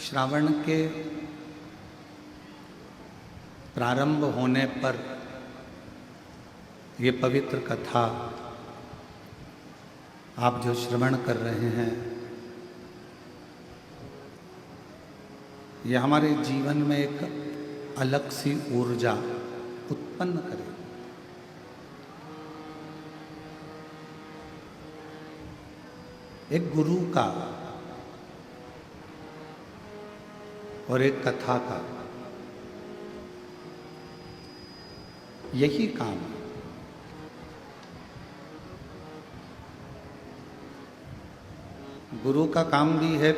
श्रावण के प्रारंभ होने पर ये पवित्र कथा आप जो श्रवण कर रहे हैं, ये हमारे जीवन में एक अलग सी ऊर्जा उत्पन्न करे। एक गुरु का और एक कथा का यही काम है। गुरु का काम भी है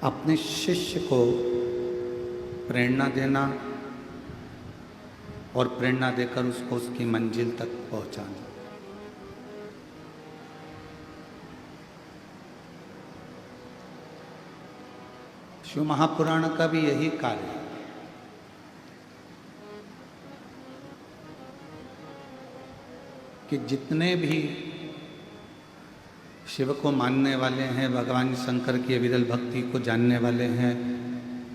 अपने शिष्य को प्रेरणा देना और प्रेरणा देकर उसको उसकी मंजिल तक पहुंचाना। शिव महापुराण का भी यही कार्य है। कि जितने भी शिव को मानने वाले हैं, भगवान शंकर की अविरल भक्ति को जानने वाले हैं,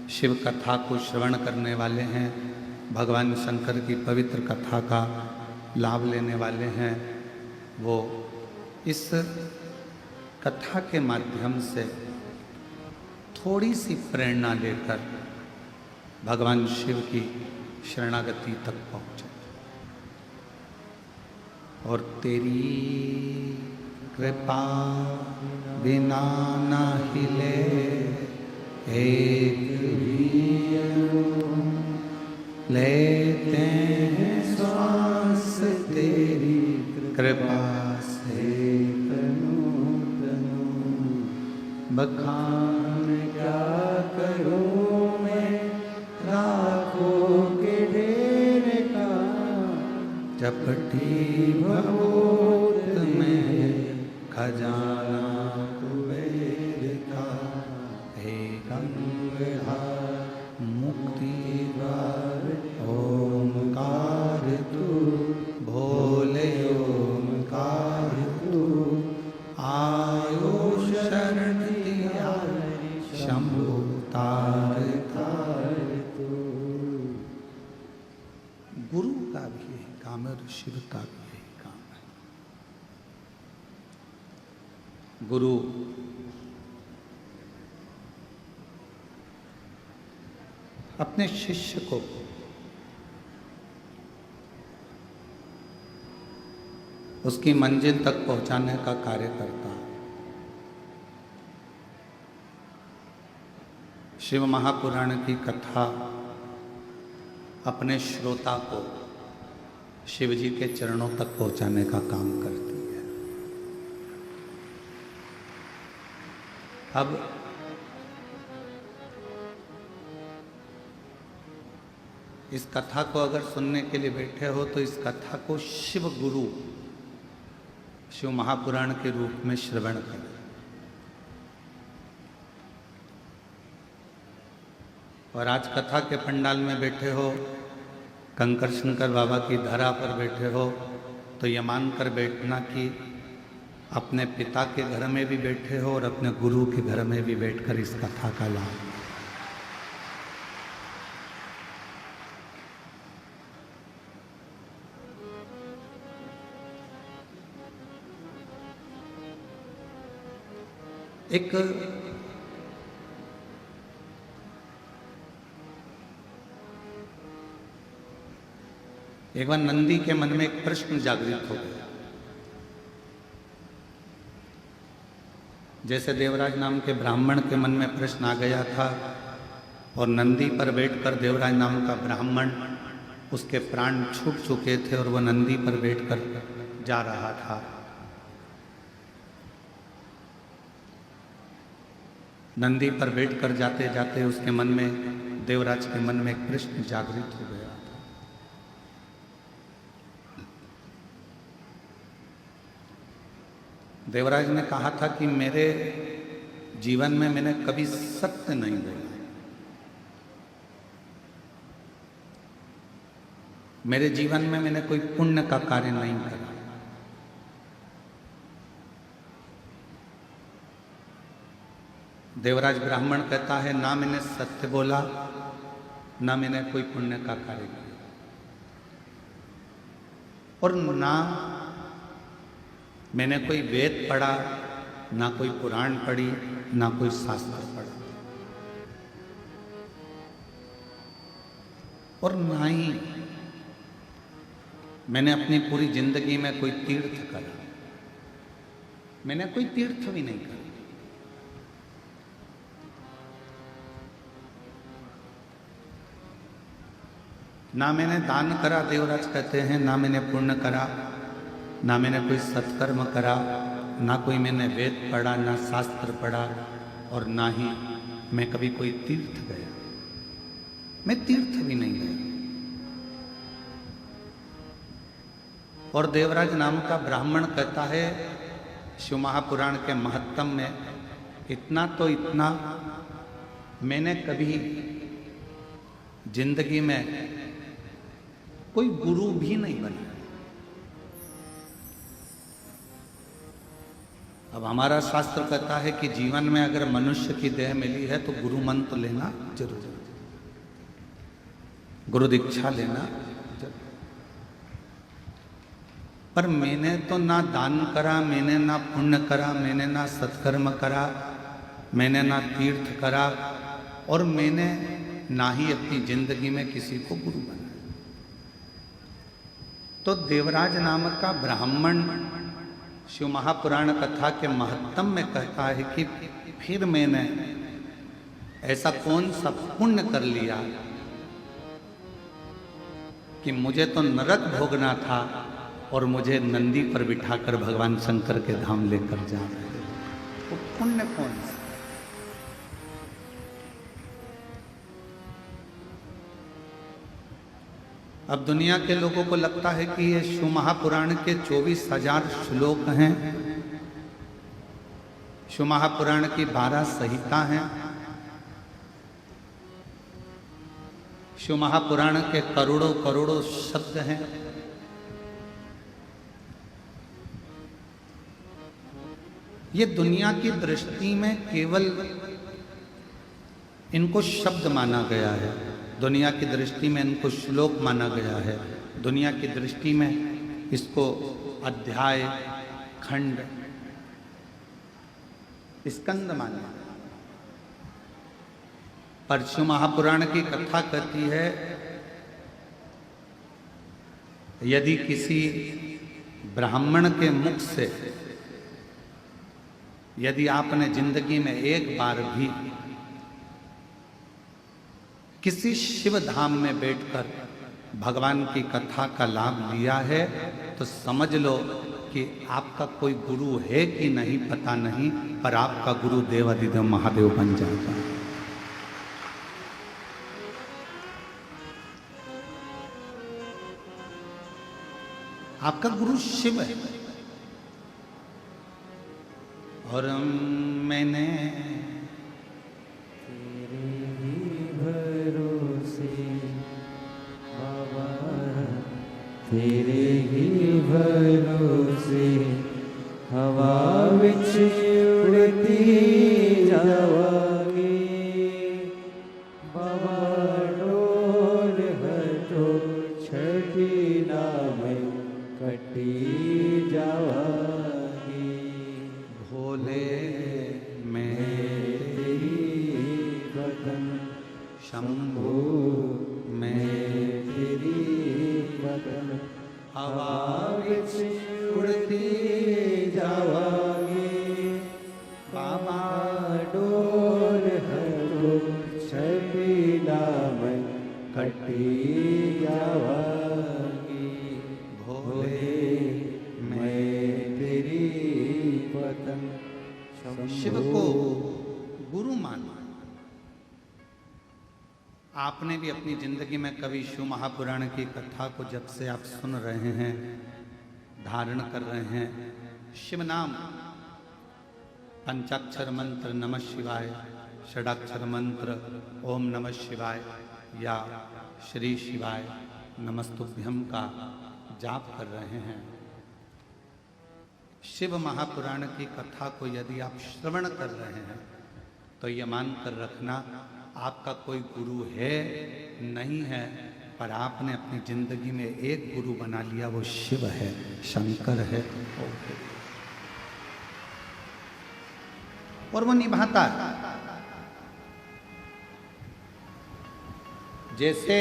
शिव कथा को श्रवण करने वाले हैं, भगवान शंकर की पवित्र कथा का लाभ लेने वाले हैं, वो इस कथा के माध्यम से थोड़ी सी प्रेरणा लेकर भगवान शिव की शरणागति तक पहुँचे। और तेरी कृपा बिना न हिले एक भी लेते हैं श्वास, तेरी कृपा से तनु तनु बखान क्या करूं मैं, लाखों के ढेर का चपटी भभूत में खजाना कुबेर का, हे गंगाधर मुक्ति द्वार ओमकार तू, भोले ओमकार तू, आयो शरण दिया शंभु तार तार तू। गुरु का भी यही काम है और शिव का भी यही काम है। गुरु अपने शिष्य को उसकी मंजिल तक पहुंचाने का कार्य करता है। शिव महापुराण की कथा अपने श्रोता को शिव जी के चरणों तक पहुंचाने का काम करती है। अब इस कथा को अगर सुनने के लिए बैठे हो तो इस कथा को शिव गुरु शिव महापुराण के रूप में श्रवण करें। और आज कथा के पंडाल में बैठे हो, कंकर शंकर बाबा की धरा पर बैठे हो, तो ये मानकर बैठना कि अपने पिता के घर में भी बैठे हो और अपने गुरु के घर में भी बैठकर इस कथा का लाभ। एक बार नंदी के मन में एक प्रश्न जागृत हो गया। जैसे देवराज नाम के ब्राह्मण के मन में प्रश्न आ गया था और नंदी पर बैठकर देवराज नाम का ब्राह्मण, उसके प्राण छूट चुके थे और वह नंदी पर बैठकर जा रहा था। नंदी पर बैठकर जाते जाते उसके मन में, देवराज के मन में एक प्रश्न जागृत हो गया। देवराज ने कहा था कि मेरे जीवन में मैंने कभी सत्य नहीं बोला, मेरे जीवन में मैंने कोई पुण्य का कार्य नहीं करा, देवराज ब्राह्मण कहता है ना मैंने सत्य बोला, ना मैंने कोई पुण्य का कार्य किया, और ना मैंने कोई वेद पढ़ा, ना कोई पुराण पढ़ी, ना कोई शास्त्र पढ़ा, और ना ही मैंने अपनी पूरी जिंदगी में कोई तीर्थ करा। मैंने कोई तीर्थ भी नहीं करा। ना मैंने दान करा, देवराज कहते हैं, ना मैंने पुण्य करा, ना मैंने कोई सत्कर्म करा, ना कोई मैंने वेद पढ़ा, ना शास्त्र पढ़ा, और ना ही मैं कभी कोई तीर्थ गया। मैं तीर्थ भी नहीं गया। और देवराज नाम का ब्राह्मण कहता है शिव महापुराण के महत्तम में, इतना तो इतना, मैंने कभी जिंदगी में कोई गुरु भी नहीं बना। अब हमारा शास्त्र कहता है कि जीवन में अगर मनुष्य की देह मिली है तो गुरु मंत्र लेना जरूर, गुरु दीक्षा लेना जरूर। पर मैंने तो ना दान करा, मैंने ना पुण्य करा, मैंने ना सत्कर्म करा, मैंने ना तीर्थ करा, और मैंने ना ही अपनी जिंदगी में किसी को गुरु बनाया। तो देवराज नाम का ब्राह्मण शिव महापुराण कथा के महत्तम में कहता है कि फिर मैंने ऐसा कौन सा पुण्य कर लिया कि मुझे तो नरक भोगना था और मुझे नंदी पर बिठाकर भगवान शंकर के धाम लेकर जा रहे हैं। वो पुण्य कौन सा? अब दुनिया के लोगों को लगता है कि ये शिव महापुराण के 24,000 श्लोक हैं, शिव महापुराण की 12 संहिता हैं, शिव महापुराण के करोड़ों करोड़ों शब्द हैं। ये दुनिया की दृष्टि में केवल इनको शब्द माना गया है, दुनिया की दृष्टि में इनको श्लोक माना गया है, दुनिया की दृष्टि में इसको अध्याय, खंड, स्कंद माना। पर शिव महापुराण की कथा कहती है, यदि किसी ब्राह्मण के मुख से यदि आपने जिंदगी में एक बार भी किसी शिव धाम में बैठकर भगवान की कथा का लाभ लिया है, तो समझ लो कि आपका कोई गुरु है कि नहीं पता नहीं, पर आपका गुरु देवाधिदेव महादेव बन जाता है। आपका गुरु शिव है। और मैंने तेरे ही भरोसे हवा विच उड़ती जावांगी, बाबा डोल हटो छठी नाम कटी जावांगी। भोले मैं तेरी बदन शंभु मैं तेरी बदन हवा विच उड़ती जावांगी, बाबा डोल हटो छठी नाम कटी जावांगी। भोले मैं तेरी बदन शिव को गुरु माना। आपने भी अपनी जिंदगी में कभी शिव महापुराण की कथा को जब से आप सुन रहे हैं, धारण कर रहे हैं, शिव नाम, पंचाक्षर मंत्र नमः शिवाय, षडाक्षर मंत्र ओम नमः शिवाय या श्री शिवाय नमस्तुभ्यम का जाप कर रहे हैं, शिव महापुराण की कथा को यदि आप श्रवण कर रहे हैं, तो ये मानकर रखना आपका कोई गुरु है नहीं है, पर आपने अपनी जिंदगी में एक गुरु बना लिया, वो शिव है, शंकर है, और वो निभाता है। जैसे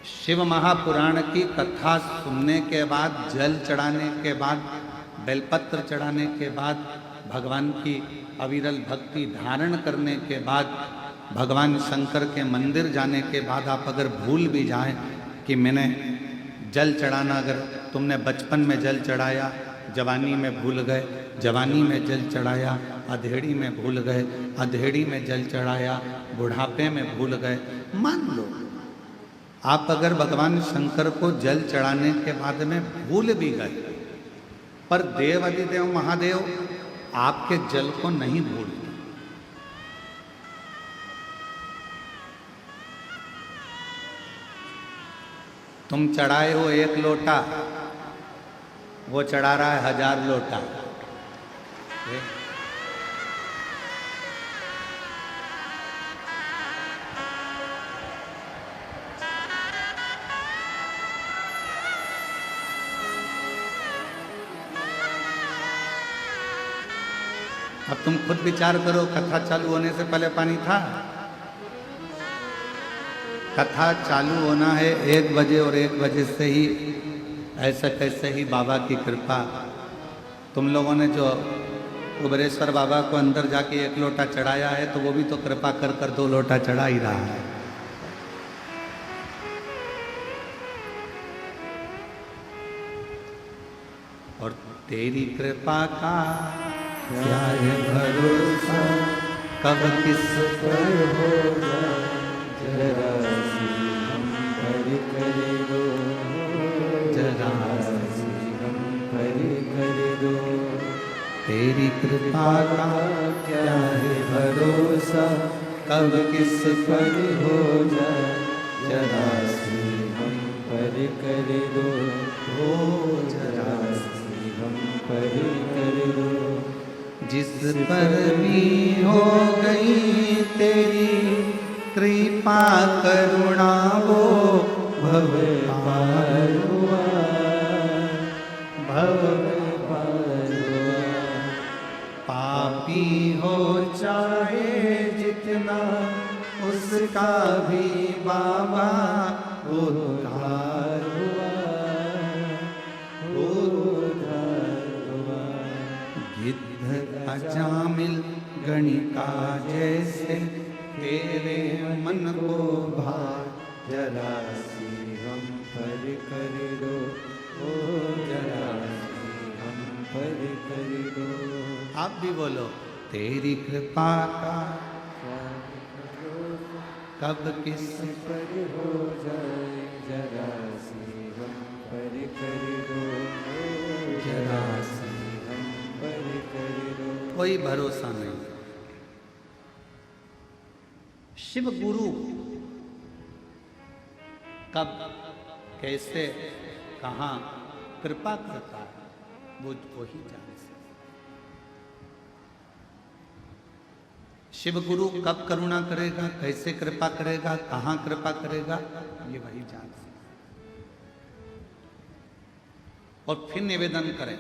शिव महापुराण की कथा सुनने के बाद, जल चढ़ाने के बाद, बेलपत्र चढ़ाने के बाद, भगवान की अविरल भक्ति धारण करने के बाद, भगवान शंकर के मंदिर जाने के बाद आप अगर भूल भी जाएं कि मैंने जल चढ़ाना, अगर तुमने बचपन में जल चढ़ाया, जवानी में भूल गए, जवानी में जल चढ़ाया, अधेड़ी में भूल गए, अधेड़ी में जल चढ़ाया, बुढ़ापे में भूल गए, मान लो आप अगर भगवान शंकर को जल चढ़ाने के बाद में भूल भी गए, पर देव अधिदेव महादेव आपके जल को नहीं भूलते। तुम चढ़ाए हो 1 लोटा, वो चढ़ा रहा है 1000 लोटा। अब तुम खुद विचार करो, कथा चालू होने से पहले पानी था? कथा चालू होना है 1 बजे, और 1 बजे से ही ऐसा कैसे ही बाबा की कृपा। तुम लोगों ने जो उबरेश्वर बाबा को अंदर जाके 1 लोटा चढ़ाया है, तो वो भी तो कृपा कर कर 2 लोटा चढ़ा ही रहा है। और तेरी कृपा का क्या है भरोसा, कब किस पर हो जाए, जरा सी हम पर कर दो, जरा सी हम पर कर दो। तेरी कृपा का क्या है भरोसा, कब किस पर हो जाए, जरा सी हम पर कर दो, ओ जरा सी हम पर कर दो। जिस पर भी हो गई तेरी कृपा करुणा, वो भव पार हुआ, भव पार हुआ। पापी हो चाहे जितना, उसका भी बाबा उद्धार हुआ, उद्धार हुआ। अजामिल गणिका जैसे तेरे मन को भार, जरा सी हम पर कर दो, ओ जरा सी हम पर कर दो। आप भी बोलो, तेरी कृपा का कब किस पर हो जाए, जरा सी हम पर कर दो, जरा सी कोई भरोसा नहीं। शिव गुरु कब कैसे कहाँ कृपा करता है, वो ही जान सकता। शिव गुरु कब करुणा करेगा, कैसे कृपा करेगा, कहाँ कृपा करेगा, ये वही जान सकता। और फिर निवेदन करें,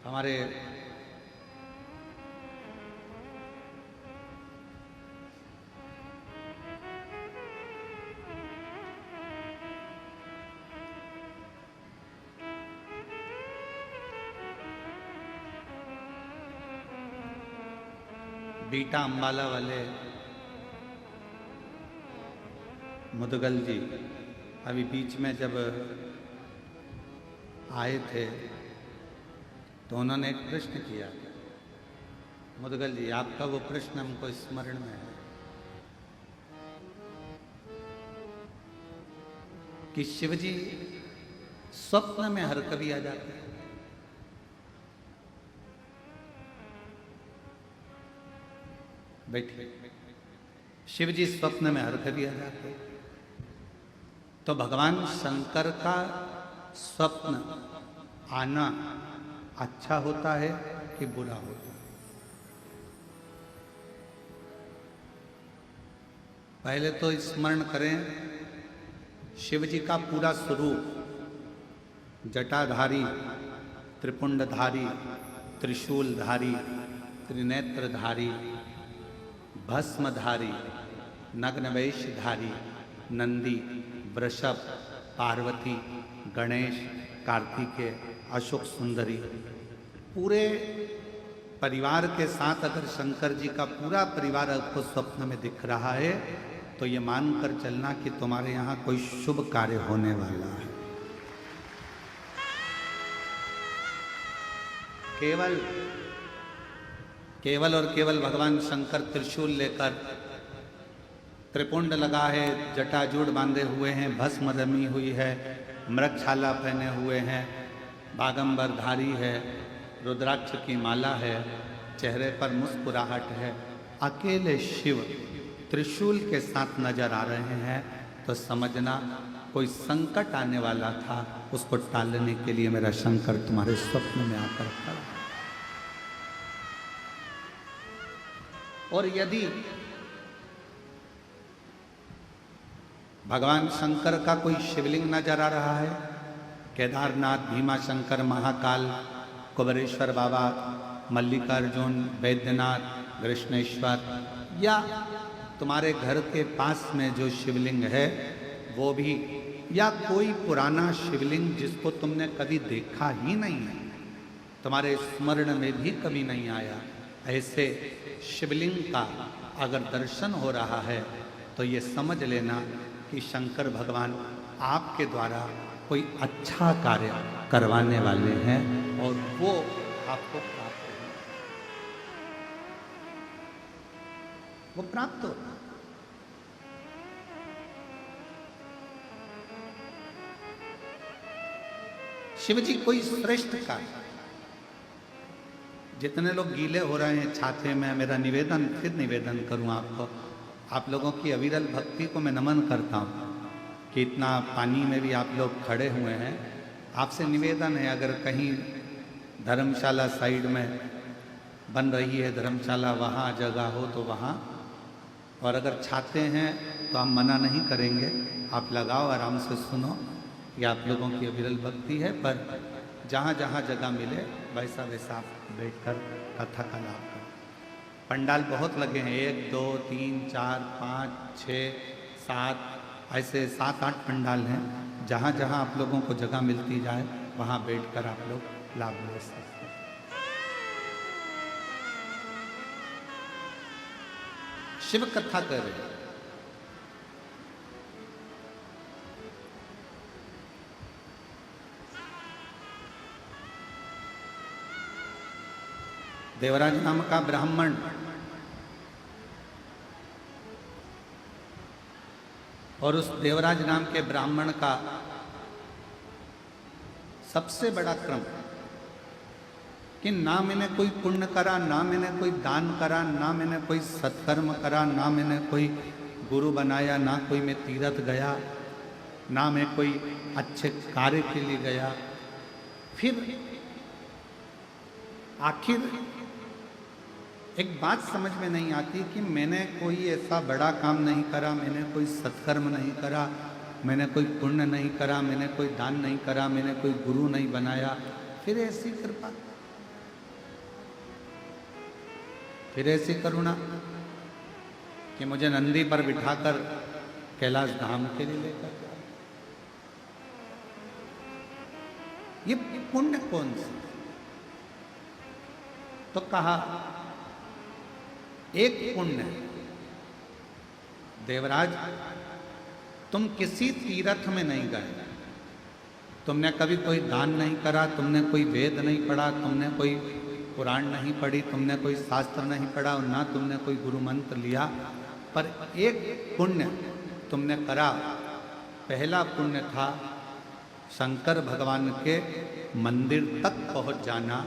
हमारे बीटा अंबाला वाले मुदगल जी अभी बीच में जब आए थे, तो उन्होंने एक प्रश्न किया। मुदगल जी, आपका वो प्रश्न हमको स्मरण में है कि शिवजी स्वप्न में हर कभी आ जाते हैं। बैठिए। शिवजी स्वप्न में हर कभी आ जाते हैं। तो भगवान शंकर का स्वप्न आना अच्छा होता है कि बुरा होता है? पहले तो स्मरण करें शिव जी का पूरा स्वरूप, जटाधारी, त्रिपुंडधारी, त्रिशूलधारी, त्रिनेत्रधारी, भस्मधारी, नग्नवेशधारी, नंदी, वृषभ, पार्वती, गणेश, कार्तिकेय, अशोक सुंदरी, पूरे परिवार के साथ अगर शंकर जी का पूरा परिवार आपको स्वप्न में दिख रहा है तो ये मानकर चलना कि तुम्हारे यहाँ कोई शुभ कार्य होने वाला है। केवल और केवल भगवान शंकर त्रिशूल लेकर, त्रिपुंड लगा है, जटाजूड़ बांधे हुए हैं, भस्म रमी हुई है, मृगछाला पहने हुए हैं, बागंबरधारी है, रुद्राक्ष की माला है, चेहरे पर मुस्कुराहट है, अकेले शिव त्रिशूल के साथ नजर आ रहे हैं तो समझना कोई संकट आने वाला था, उसको टालने के लिए मेरा शंकर तुम्हारे स्वप्न में आकर खड़ा। और यदि भगवान शंकर का कोई शिवलिंग नजर आ रहा है, केदारनाथ, भीमा शंकर, महाकाल, कुबेरेश्वर बाबा, मल्लिकार्जुन, वैद्यनाथ, कृष्णेश्वर, या तुम्हारे घर के पास में जो शिवलिंग है वो भी, या कोई पुराना शिवलिंग जिसको तुमने कभी देखा ही नहीं है, तुम्हारे स्मरण में भी कभी नहीं आया, ऐसे शिवलिंग का अगर दर्शन हो रहा है तो ये समझ लेना कि शंकर भगवान आपके द्वारा कोई अच्छा कार्य करवाने वाले हैं और वो आपको प्राप्त हो, वो प्राप्त हो। शिव जी कोई श्रेष्ठ कार्य, जितने लोग गीले हो रहे हैं छाते में, मेरा निवेदन, फिर निवेदन करूं आपको, आप लोगों की अविरल भक्ति को मैं नमन करता हूं कि इतना पानी में भी आप लोग खड़े हुए हैं। आपसे निवेदन है, अगर कहीं धर्मशाला साइड में बन रही है धर्मशाला, वहाँ जगह हो तो वहाँ, और अगर छाते हैं तो हम मना नहीं करेंगे, आप लगाओ, आराम से सुनो, ये आप लोगों की अविरल भक्ति है। पर जहाँ जहाँ जगह मिले वैसा वैसा बैठकर कथा का लाभ करो। पंडाल बहुत लगे हैं, 1 2 3 4 5 6 7, ऐसे 7-8 पंडाल हैं। जहाँ जहाँ आप लोगों को जगह मिलती जाए वहाँ बैठकर आप लोग लाभ ले सकते हैं। शिव कथा करें, देवराज नाम का ब्राह्मण और उस देवराज नाम के ब्राह्मण का सबसे बड़ा क्रम कि ना मैंने कोई पुण्य करा, ना मैंने कोई दान करा, ना मैंने कोई सत्कर्म करा, ना मैंने कोई गुरु बनाया, ना कोई मैं तीर्थ गया, ना मैं कोई अच्छे कार्य के लिए गया। फिर आखिर एक बात समझ में नहीं आती कि मैंने कोई ऐसा बड़ा काम नहीं करा, मैंने कोई सत्कर्म नहीं करा, मैंने कोई पुण्य नहीं करा, मैंने कोई दान नहीं करा, मैंने कोई गुरु नहीं बनाया, फिर ऐसी कृपा, फिर ऐसी करुणा कि मुझे नंदी पर बिठाकर कैलाश धाम के लिए लेकर जाए। ये पुण्य कौन सा? तो कहा एक पुण्य, देवराज तुम किसी तीर्थ में नहीं गए, तुमने कभी कोई दान नहीं करा, तुमने कोई वेद नहीं पढ़ा, तुमने कोई पुराण नहीं पढ़ी, तुमने कोई शास्त्र नहीं पढ़ा और ना तुमने कोई गुरु मंत्र लिया, पर एक पुण्य तुमने करा। पहला पुण्य था शंकर भगवान के मंदिर तक पहुंच जाना।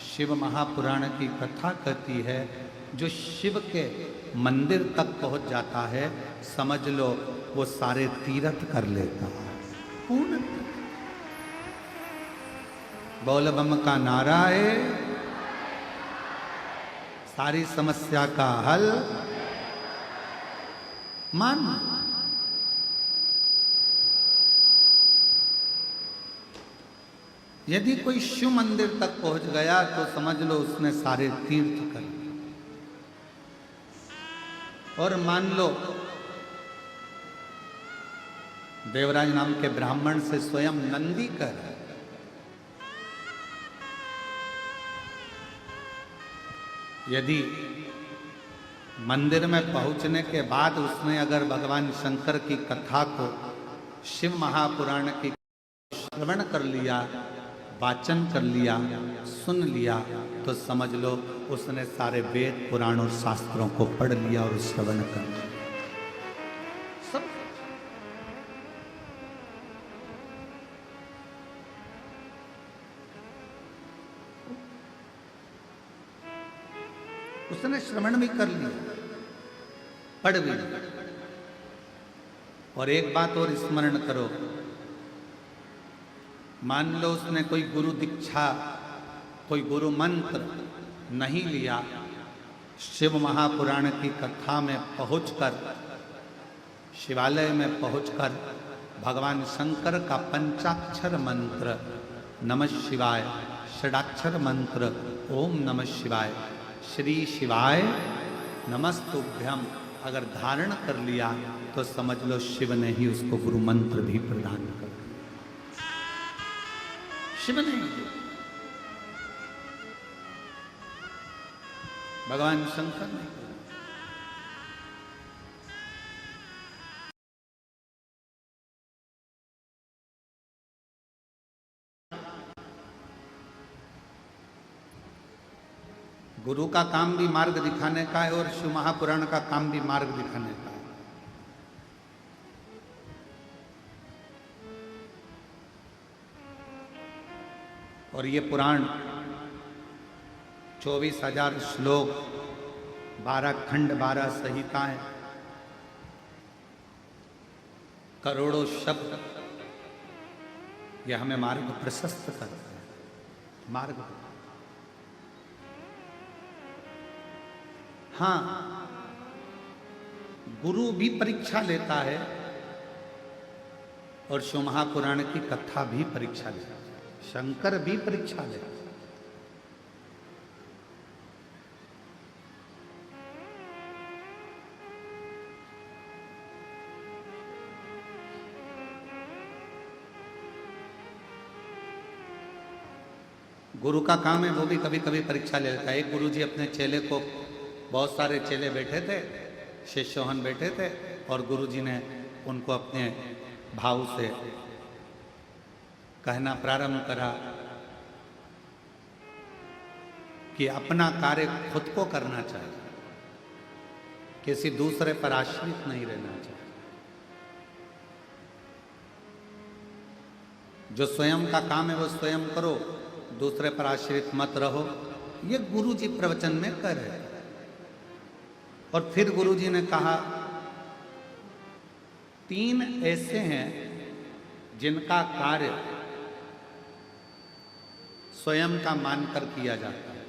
शिव महापुराण की कथा कहती है जो शिव के मंदिर तक पहुंच जाता है समझ लो वो सारे तीर्थ कर लेता है। पूर्ण बोल बम का नारा है, सारी समस्या का हल मान। यदि कोई शिव मंदिर तक पहुंच गया तो समझ लो उसने सारे तीर्थ कर लिए। और मान लो देवराज नाम के ब्राह्मण से स्वयं नंदी कर, यदि मंदिर में पहुंचने के बाद उसने अगर भगवान शंकर की कथा को, शिव महापुराण की श्रवण कर लिया, वाचन कर लिया, सुन लिया, तो समझ लो उसने सारे वेद पुराण और शास्त्रों को पढ़ लिया और श्रवण कर लिया सब। उसने श्रवण भी कर लिया, पढ़ भी लिया। और एक बात और स्मरण करो, मान लो उसने कोई गुरु दीक्षा, कोई गुरु मंत्र नहीं लिया, शिव महापुराण की कथा में पहुंचकर, शिवालय में पहुंचकर भगवान शंकर का पंचाक्षर मंत्र नमः शिवाय, षडाक्षर मंत्र ओम नमः शिवाय, श्री शिवाय नमस्तुभ्यम अगर धारण कर लिया तो समझ लो शिव ने ही उसको गुरु मंत्र भी प्रदान कर दिया। शिव ने, भगवान शंकर ने। गुरु का काम भी मार्ग दिखाने का है और शिव महापुराण का काम भी मार्ग दिखाने का है। और ये पुराण 24,000 श्लोक, 12 खंड, 12 संहिताएं, करोड़ों शब्द, यह हमें मार्ग प्रशस्त करते हैं। मार्ग, हाँ, गुरु भी परीक्षा लेता है और शिव महापुराण की कथा भी परीक्षा लेता है, शंकर भी परीक्षा लेता है। गुरु का काम है वो भी कभी कभी परीक्षा ले लेता है। एक गुरु जी अपने चेले को, बहुत सारे चेले बैठे थे, शिष्योहन बैठे थे, और गुरु जी ने उनको अपने भाव से कहना प्रारंभ करा कि अपना कार्य खुद को करना चाहिए, किसी दूसरे पर आश्रित नहीं रहना चाहिए। जो स्वयं का काम है वो स्वयं करो, दूसरे पर आश्रित मत रहो। ये गुरु जी प्रवचन में कह रहे। और फिर गुरु जी ने कहा, 3 ऐसे हैं जिनका कार्य स्वयं का मानकर किया जाता है।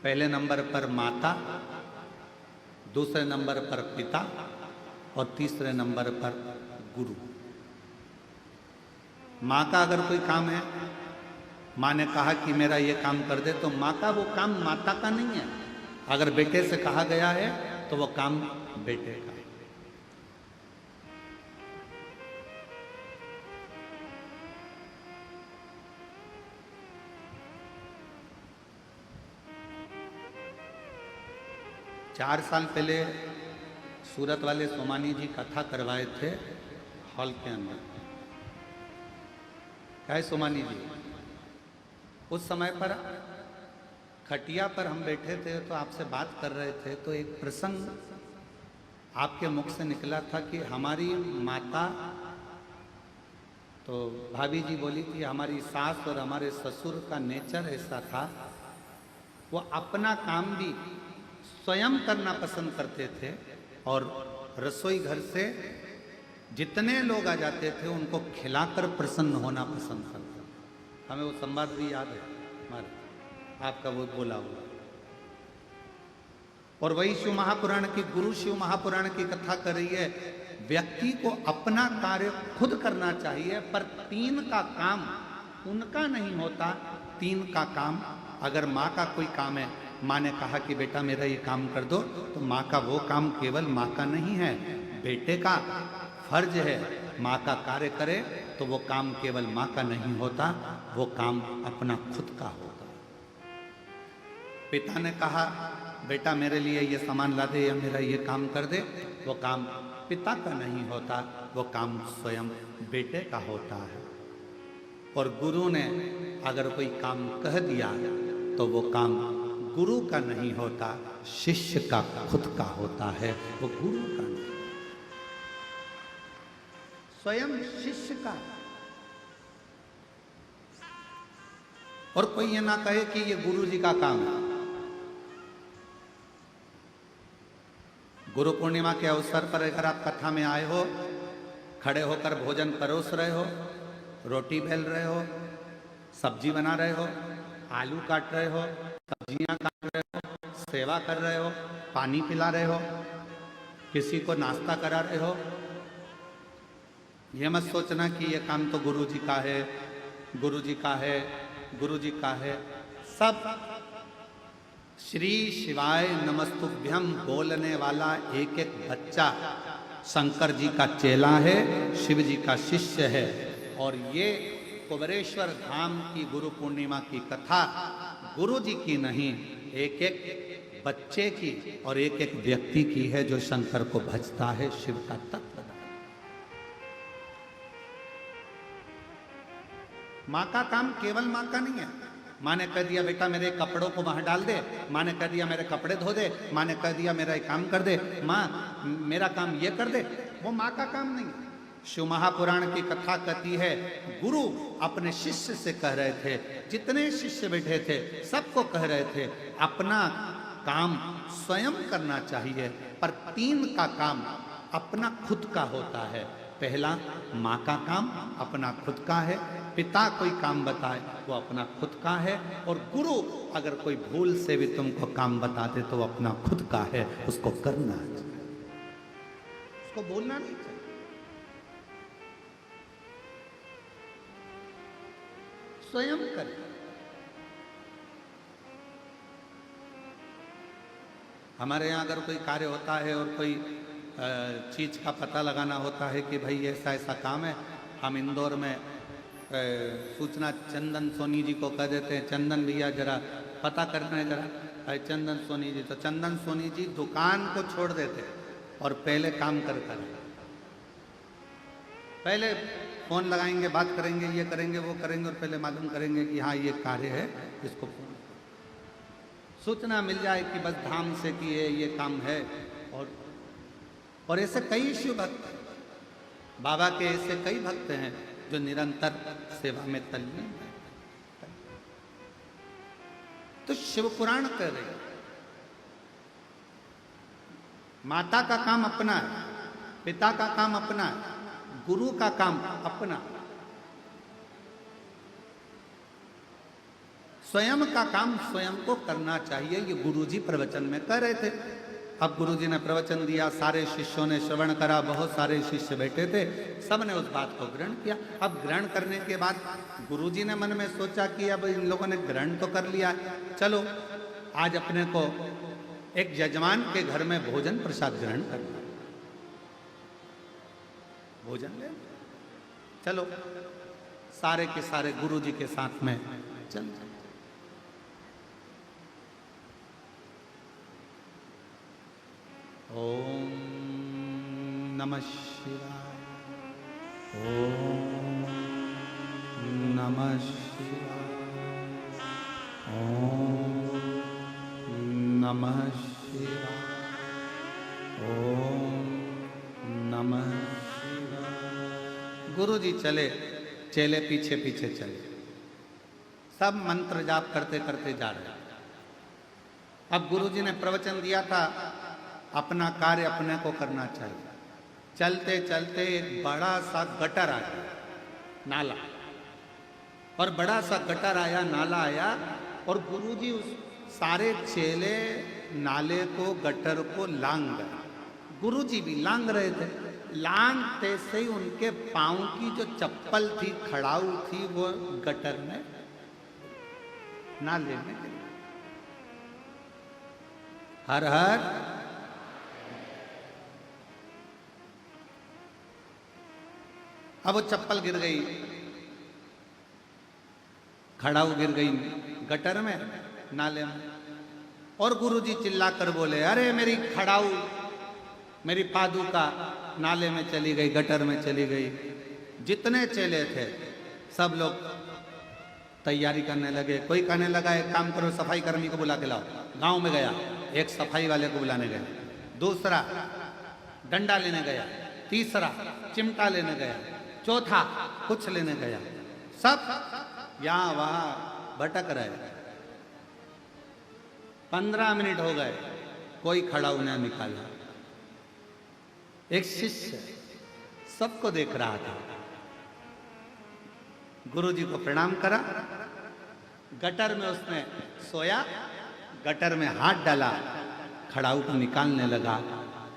पहले नंबर पर माता, दूसरे नंबर पर पिता और तीसरे नंबर पर गुरु। माँ का अगर कोई काम है, माँ ने कहा कि मेरा ये काम कर दे, तो माँ का वो काम माता का नहीं है। अगर बेटे से कहा गया है तो वो काम बेटे का है। चार साल पहले सूरत वाले सोमानी जी कथा करवाए थे हॉल के अंदर। क्या है सोमानी जी, उस समय पर खटिया पर हम बैठे थे तो आपसे बात कर रहे थे, तो एक प्रसंग आपके मुख से निकला था कि हमारी माता, तो भाभी जी बोली थी हमारी सास और हमारे ससुर का नेचर ऐसा था, वो अपना काम भी स्वयं करना पसंद करते थे और रसोई घर से जितने लोग आ जाते थे उनको खिलाकर प्रसन्न होना पसंद करते थे। हमें वो संवाद भी याद है हमारा, आपका वो बोला हुआ। और वही शिव महापुराण की, गुरु शिव महापुराण की कथा कर रही है, व्यक्ति को अपना कार्य खुद करना चाहिए, पर 3 का काम उनका नहीं होता। 3 का काम, अगर माँ का कोई काम है, माँ ने कहा कि बेटा मेरा ये काम कर दो, तो माँ का वो काम केवल माँ का नहीं है, बेटे का फर्ज है माँ का कार्य करे, तो वो काम केवल माँ का नहीं होता, वो काम अपना खुद का होगा। पिता ने कहा बेटा मेरे लिए ये सामान ला दे या मेरा ये काम कर दे, वो काम पिता का नहीं होता, वो काम स्वयं बेटे का होता है। और गुरु ने अगर कोई काम कह दिया तो वो काम गुरु का नहीं होता, शिष्य का खुद का होता है, वो गुरु का नहीं, स्वयं शिष्य का। और कोई ये ना कहे कि ये गुरु जी का काम है। गुरु पूर्णिमा के अवसर पर अगर आप कथा में आए हो, खड़े होकर भोजन परोस रहे हो, रोटी बेल रहे हो, सब्जी बना रहे हो, आलू काट रहे हो, सब्जियां काट रहे हो, सेवा कर रहे हो, पानी पिला रहे हो, किसी को नाश्ता करा रहे हो, ये मत सोचना कि ये काम तो गुरु जी का है, गुरु जी का है, गुरु जी का है। सब श्री शिवाय नमस्तुभ्यम बोलने वाला एक एक बच्चा शंकर जी का चेला है, शिव जी का शिष्य है। और ये कुबरेश्वर धाम की गुरु पूर्णिमा की कथा गुरु जी की नहीं, एक एक बच्चे की और एक एक व्यक्ति की है जो शंकर को भजता है, शिव का तत्व। माँ का काम केवल माँ का नहीं है। माँ ने कह दिया बेटा मेरे कपड़ों को वहां डाल दे, माँ ने कह दिया मेरे कपड़े धो दे, माँ ने कह दिया मेरा ये काम कर दे, माँ मेरा काम ये कर दे, वो माँ का काम नहीं है। शिव महापुराण की कथा कहती है गुरु अपने शिष्य से कह रहे थे, जितने शिष्य बैठे थे सबको कह रहे थे अपना काम स्वयं करना चाहिए, पर 3 का काम अपना खुद का होता है। पहला माँ का काम अपना खुद का है, पिता कोई काम बताए वो अपना खुद का है, और गुरु अगर कोई भूल से भी तुमको काम बता दे तो वो अपना खुद का है, उसको करना चाहिए, उसको बोलना नहीं चाहिए। स्वयं करें। हमारे यहाँ अगर कोई कार्य होता है और कोई चीज का पता लगाना होता है कि भाई ऐसा ऐसा काम है, हम इंदौर में सूचना चंदन सोनी जी को कह देते हैं, चंदन भैया जरा पता करना है जरा, चंदन सोनी जी, तो चंदन सोनी जी दुकान को छोड़ देते और पहले काम कर पहले फोन लगाएंगे, बात करेंगे, ये करेंगे वो करेंगे, और पहले मालूम करेंगे कि हाँ ये कार्य है, इसको फोन सूचना मिल जाए कि बस धाम से कि ये काम है। और ऐसे कई शिव भक्त, बाबा के ऐसे कई भक्त हैं जो निरंतर सेवा में तल्लीन है। तो शिव पुराण कह रहे हैं माता का काम अपना है, पिता का काम अपना है, गुरु का काम अपना, स्वयं का काम स्वयं को करना चाहिए। ये गुरुजी प्रवचन में कह रहे थे। अब गुरुजी ने प्रवचन दिया, सारे शिष्यों ने श्रवण करा, बहुत सारे शिष्य बैठे थे, सब ने उस बात को ग्रहण किया। अब ग्रहण करने के बाद गुरुजी ने मन में सोचा कि अब इन लोगों ने ग्रहण तो कर लिया, चलो आज अपने को एक यजमान के घर में भोजन प्रसाद ग्रहण करना, भोजन ले, चलो सारे के सारे गुरुजी के साथ में चल। ओम नमः शिवाय, ओम नमः शिवाय, ओम नमः शिवाय, ओम नमः शिवाय। गुरु जी चले, चेले पीछे पीछे चले, सब मंत्र जाप करते करते जा रहे। अब गुरु जी ने प्रवचन दिया था अपना कार्य अपने को करना चाहिए। चलते चलते एक बड़ा सा गटर आ गया, नाला, और बड़ा सा गटर आया, नाला आया, और गुरुजी उस सारे चेले नाले को, गटर को लांग गए। गुरुजी भी लांग रहे थे। लांगते से ही उनके पांव की जो चप्पल थी, खड़ाऊ थी, वो गटर में, नाले में गिरी। हर हर अब वो चप्पल गिर गई, खड़ाऊ गिर गई गटर में, नाले में, और गुरुजी चिल्ला कर बोले, अरे मेरी खड़ाऊ, मेरी पादुका नाले में चली गई, गटर में चली गई। जितने चेले थे सब लोग तैयारी करने लगे। कोई कहने लगा एक काम करो, सफाई कर्मी को बुला के लाओ। गांव में गया, एक सफाई वाले को बुलाने गया। दूसरा डंडा लेने गया। तीसरा चिमटा लेने गया। चौथा कुछ लेने गया। सब यहाँ वहाँ भटक रहे। 15 मिनट हो गए, कोई खड़ा उन्हें निकाला। एक शिष्य सबको देख रहा था, गुरुजी को प्रणाम करा, गटर में उसने सोया, गटर में हाथ डाला, खड़ाऊ को निकालने लगा,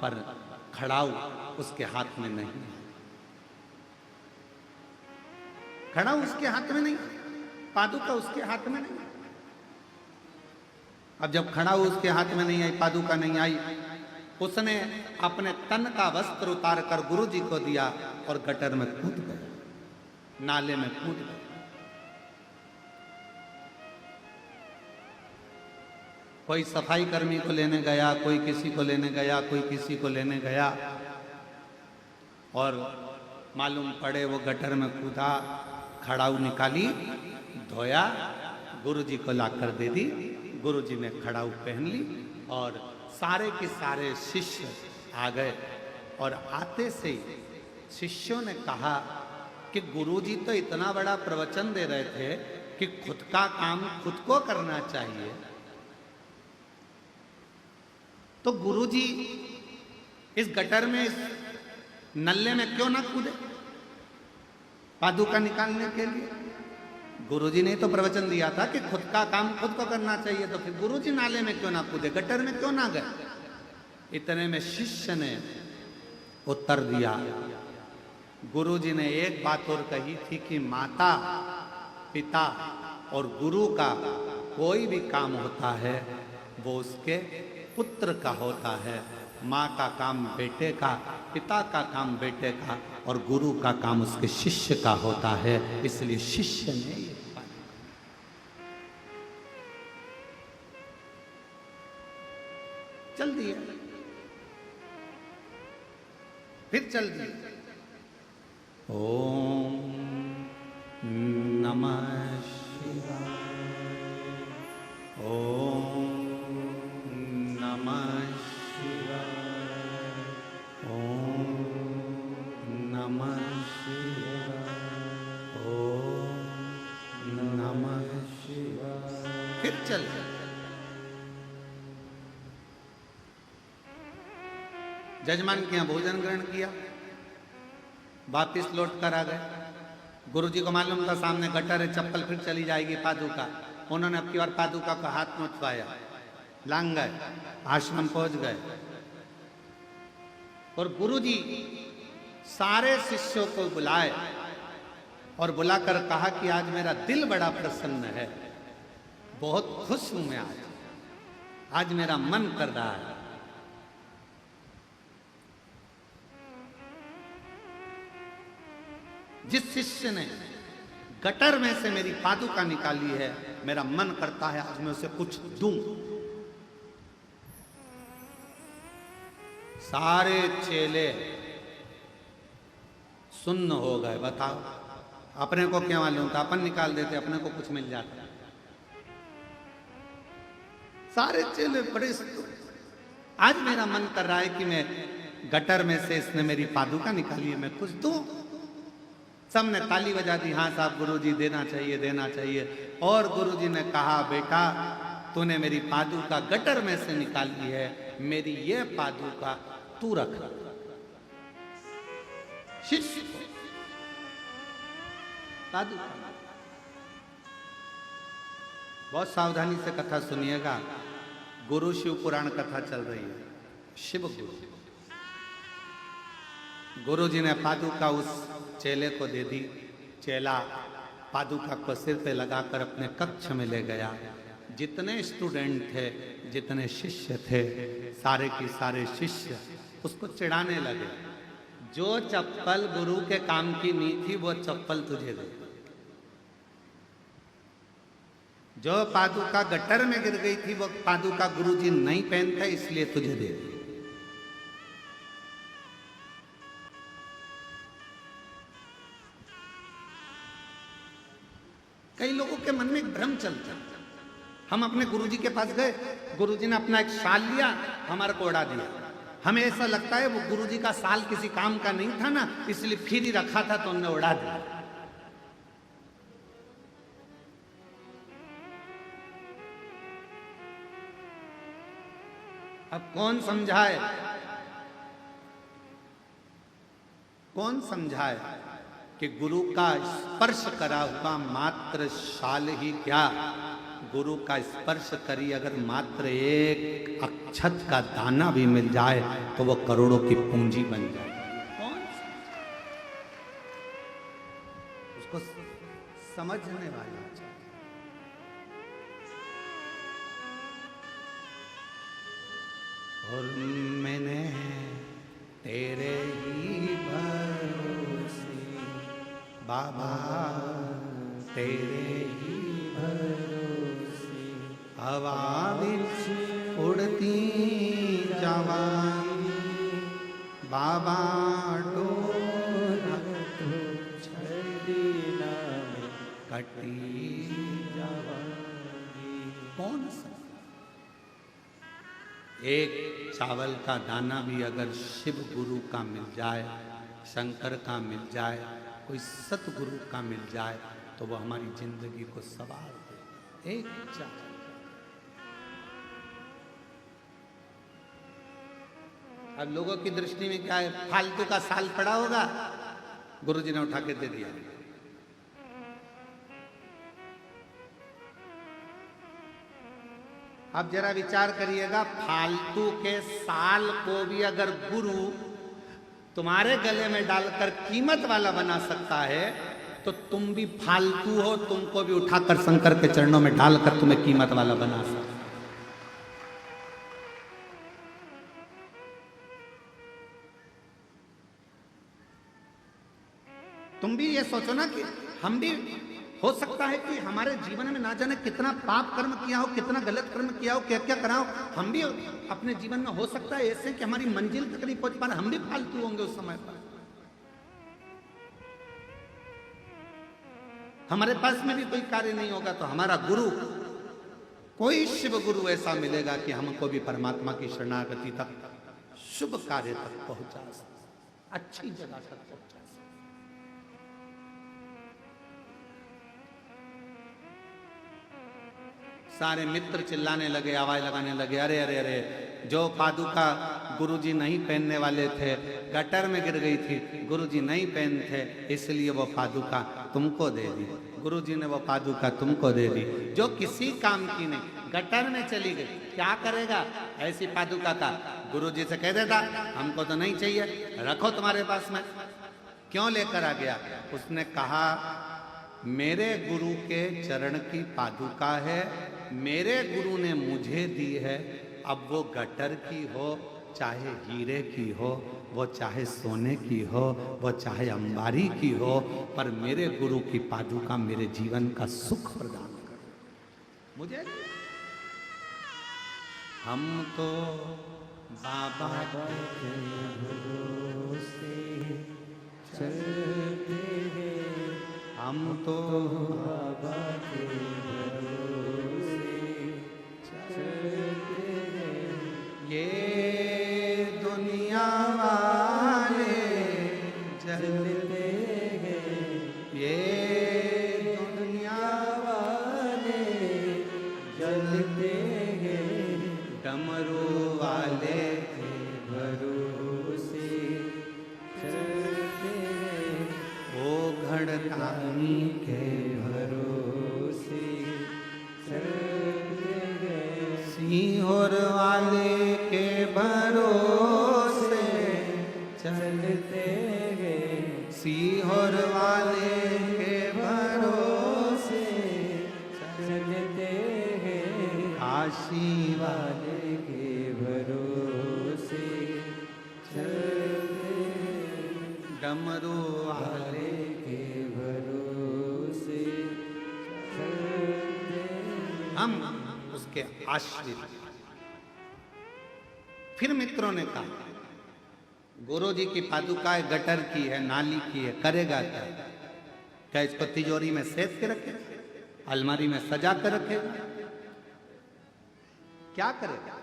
पर खड़ाऊ उसके हाथ में नहीं। खड़ाऊ उसके हाथ में नहीं, पादुका उसके हाथ में नहीं। अब जब खड़ाऊ उसके हाथ में नहीं आई, पादुका नहीं आई, उसने अपने तन का वस्त्र उतार कर गुरुजी को दिया और गटर में कूद गए, नाले में कूद गए। कोई सफाई कर्मी को लेने गया, कोई किसी को लेने गया, कोई किसी को लेने गया, और मालूम पड़े वो गटर में कूदा, खड़ाऊ निकाली, धोया, गुरुजी को लाकर दे दी। गुरुजी ने खड़ाऊ पहन ली और सारे के सारे शिष्य आ गए। और आते से ही शिष्यों ने कहा कि गुरुजी तो इतना बड़ा प्रवचन दे रहे थे कि खुद का काम खुद को करना चाहिए, तो गुरुजी इस गटर में, इस नल्ले में क्यों ना कूदे पादुका निकालने के लिए? गुरुजी ने तो प्रवचन दिया था कि खुद का काम खुद को करना चाहिए, तो फिर गुरुजी नाले में क्यों ना कूदे, गटर में क्यों ना गए? इतने में शिष्य ने उत्तर दिया, गुरुजी ने एक बात और कही थी कि माता, पिता और गुरु का कोई भी काम होता है वो उसके पुत्र का होता है। माँ का काम बेटे का, पिता का काम बेटे का, और गुरु का काम उसके शिष्य का होता है। इसलिए शिष्य ने ये चल दिया, फिर चल दिया। ओम नमः शिवाय, ओम नमः शिवाय, ओम नमः शिवाय, ओम नमः शिवाय। फिर चल। जजमान के यहाँ भोजन ग्रहण किया, वापिस लौट कर आ गए। गुरुजी को मालूम था सामने गटर है, चप्पल फिर चली जाएगी पादुका। उन्होंने अब की बार पादुका का हाथ में उठवाया, लांग गए, आश्रम पहुंच गए। और गुरुजी सारे शिष्यों को बुलाए और बुलाकर कहा कि आज मेरा दिल बड़ा प्रसन्न है, बहुत खुश हूं मैं आज मेरा मन कर रहा है। जिस शिष्य ने गटर में से मेरी पादुका निकाली है, मेरा मन करता है आज मैं उसे कुछ दूं। सारे चेले सुन्न हो गए। बताओ, अपने को क्या मालूम था, अपन निकाल देते, अपने को कुछ मिल जाता। सारे चेले बड़े, आज मेरा मन कर रहा है कि मैं गटर में से इसने मेरी पादुका निकाली है, मैं कुछ दूं। सबने ताली बजा दी, हाँ साहब गुरुजी देना चाहिए, देना चाहिए। और गुरुजी ने कहा, बेटा तूने मेरी पादुका गटर में से निकाली है, मेरी ये पादुका तू रख। शिष्य पादुका बहुत सावधानी से कथा सुनिएगा। गुरु शिव पुराण कथा चल रही है। शिव गुरु, गुरु जी ने पादुका उस चेले को दे दी। चेला पादुका को सिर पे लगाकर अपने कक्ष में ले गया। जितने स्टूडेंट थे, जितने शिष्य थे, सारे के सारे शिष्य उसको चिढ़ाने लगे। जो चप्पल गुरु के काम की नहीं थी वो चप्पल तुझे दे। जो पादुका गटर में गिर गई थी वो पादुका गुरुजी नहीं पहनते इसलिए तुझे दे दी। कई लोगों के मन में एक भ्रम चलता। हम अपने गुरुजी के पास गए, गुरुजी ने अपना एक शाल लिया, हमारे को उड़ा दिया। हमें ऐसा लगता है वो गुरुजी का शाल किसी काम का नहीं था ना, इसलिए फिर ही रखा था तो उन्होंने उड़ा दिया। अब कौन समझाए, कौन समझाए कि गुरु का स्पर्श करा हुआ मात्र शाल ही क्या, गुरु का स्पर्श करी अगर मात्र एक अक्षत का दाना भी मिल जाए तो वो करोड़ों की पूंजी बन जाए। कौन उसको समझने वाला चाहिए। और मैंने तेरे ही भरोसे बाबा, तेरे ही भरोसे हवा विच उड़ती जवानी बाबा डोरा तो छड़ी ना कटी जवानी। कौन सा एक चावल का दाना भी अगर शिव गुरु का मिल जाए, शंकर का मिल जाए, कोई सतगुरु का मिल जाए तो वो हमारी जिंदगी को सवार देगा। एक चावल। अब लोगों की दृष्टि में क्या है, फालतू का साल पड़ा होगा, गुरु जी ने उठा के दे दिया। अब जरा विचार करिएगा, फालतू के साल को भी अगर गुरु तुम्हारे गले में डालकर कीमत वाला बना सकता है तो तुम भी फालतू हो, तुमको भी उठाकर शंकर के चरणों में डालकर तुम्हें कीमत वाला बना सकता। तुम भी ये सोचो ना कि हम भी, हो सकता है कि हमारे जीवन में ना जाने कितना पाप कर्म किया हो, कितना गलत कर्म किया हो, क्या क्या करा हो, हम भी अपने जीवन में हो सकता है ऐसे कि हमारी मंजिल तक नहीं पहुंच पा रहे, हम भी फालतू होंगे उस समय पर। हमारे पास में भी कोई कार्य नहीं होगा तो हमारा गुरु, कोई शिव गुरु ऐसा मिलेगा कि हमको भी परमात्मा की शरणागति तक, शुभ कार्य तक पहुंचा सकता, अच्छी जगह तक पहुंचा सकता। सारे मित्र चिल्लाने लगे, आवाज लगाने लगे, अरे अरे अरे, जो पादुका गुरुजी नहीं पहनने वाले थे, गटर में गिर गई थी, गुरुजी नहीं पहनते इसलिए वो पादुका तुमको दे दी। गुरुजी ने वो पादुका तुमको दे दी जो किसी काम की नहीं, गटर में चली गई, क्या करेगा ऐसी पादुका का? गुरुजी से कह देता हमको तो नहीं चाहिए, रखो तुम्हारे पास में। क्यों लेकर आ गया? उसने कहा मेरे गुरु के चरण की पादुका है, मेरे गुरु ने मुझे दी है, अब वो गटर की हो, चाहे हीरे की हो, वो चाहे सोने की हो, वो चाहे अंबारी की हो, पर मेरे गुरु की पादुका मेरे जीवन का सुख प्रदान कर मुझे। हम तो बाबा के भरोसे चलते हैं, हम तो बाबा के भरोसे चलते हैं, ये दुनिया वाले जलते हैं, ये दुनिया वाले जलते हैं, डमरू वाले के भरोसे चलते हैं, वो घड़तानी के भरोसे चलते डमरू वाले के भरोसे चलते हम उसके आश्रित। फिर मित्रों ने कहा गुरु जी की पादुकाएं गटर की है, नाली की है, करेगा क्या? क्या इसको तिजोरी में सेट के रखे, अलमारी में सजा कर रखेगा? क्या करेगा?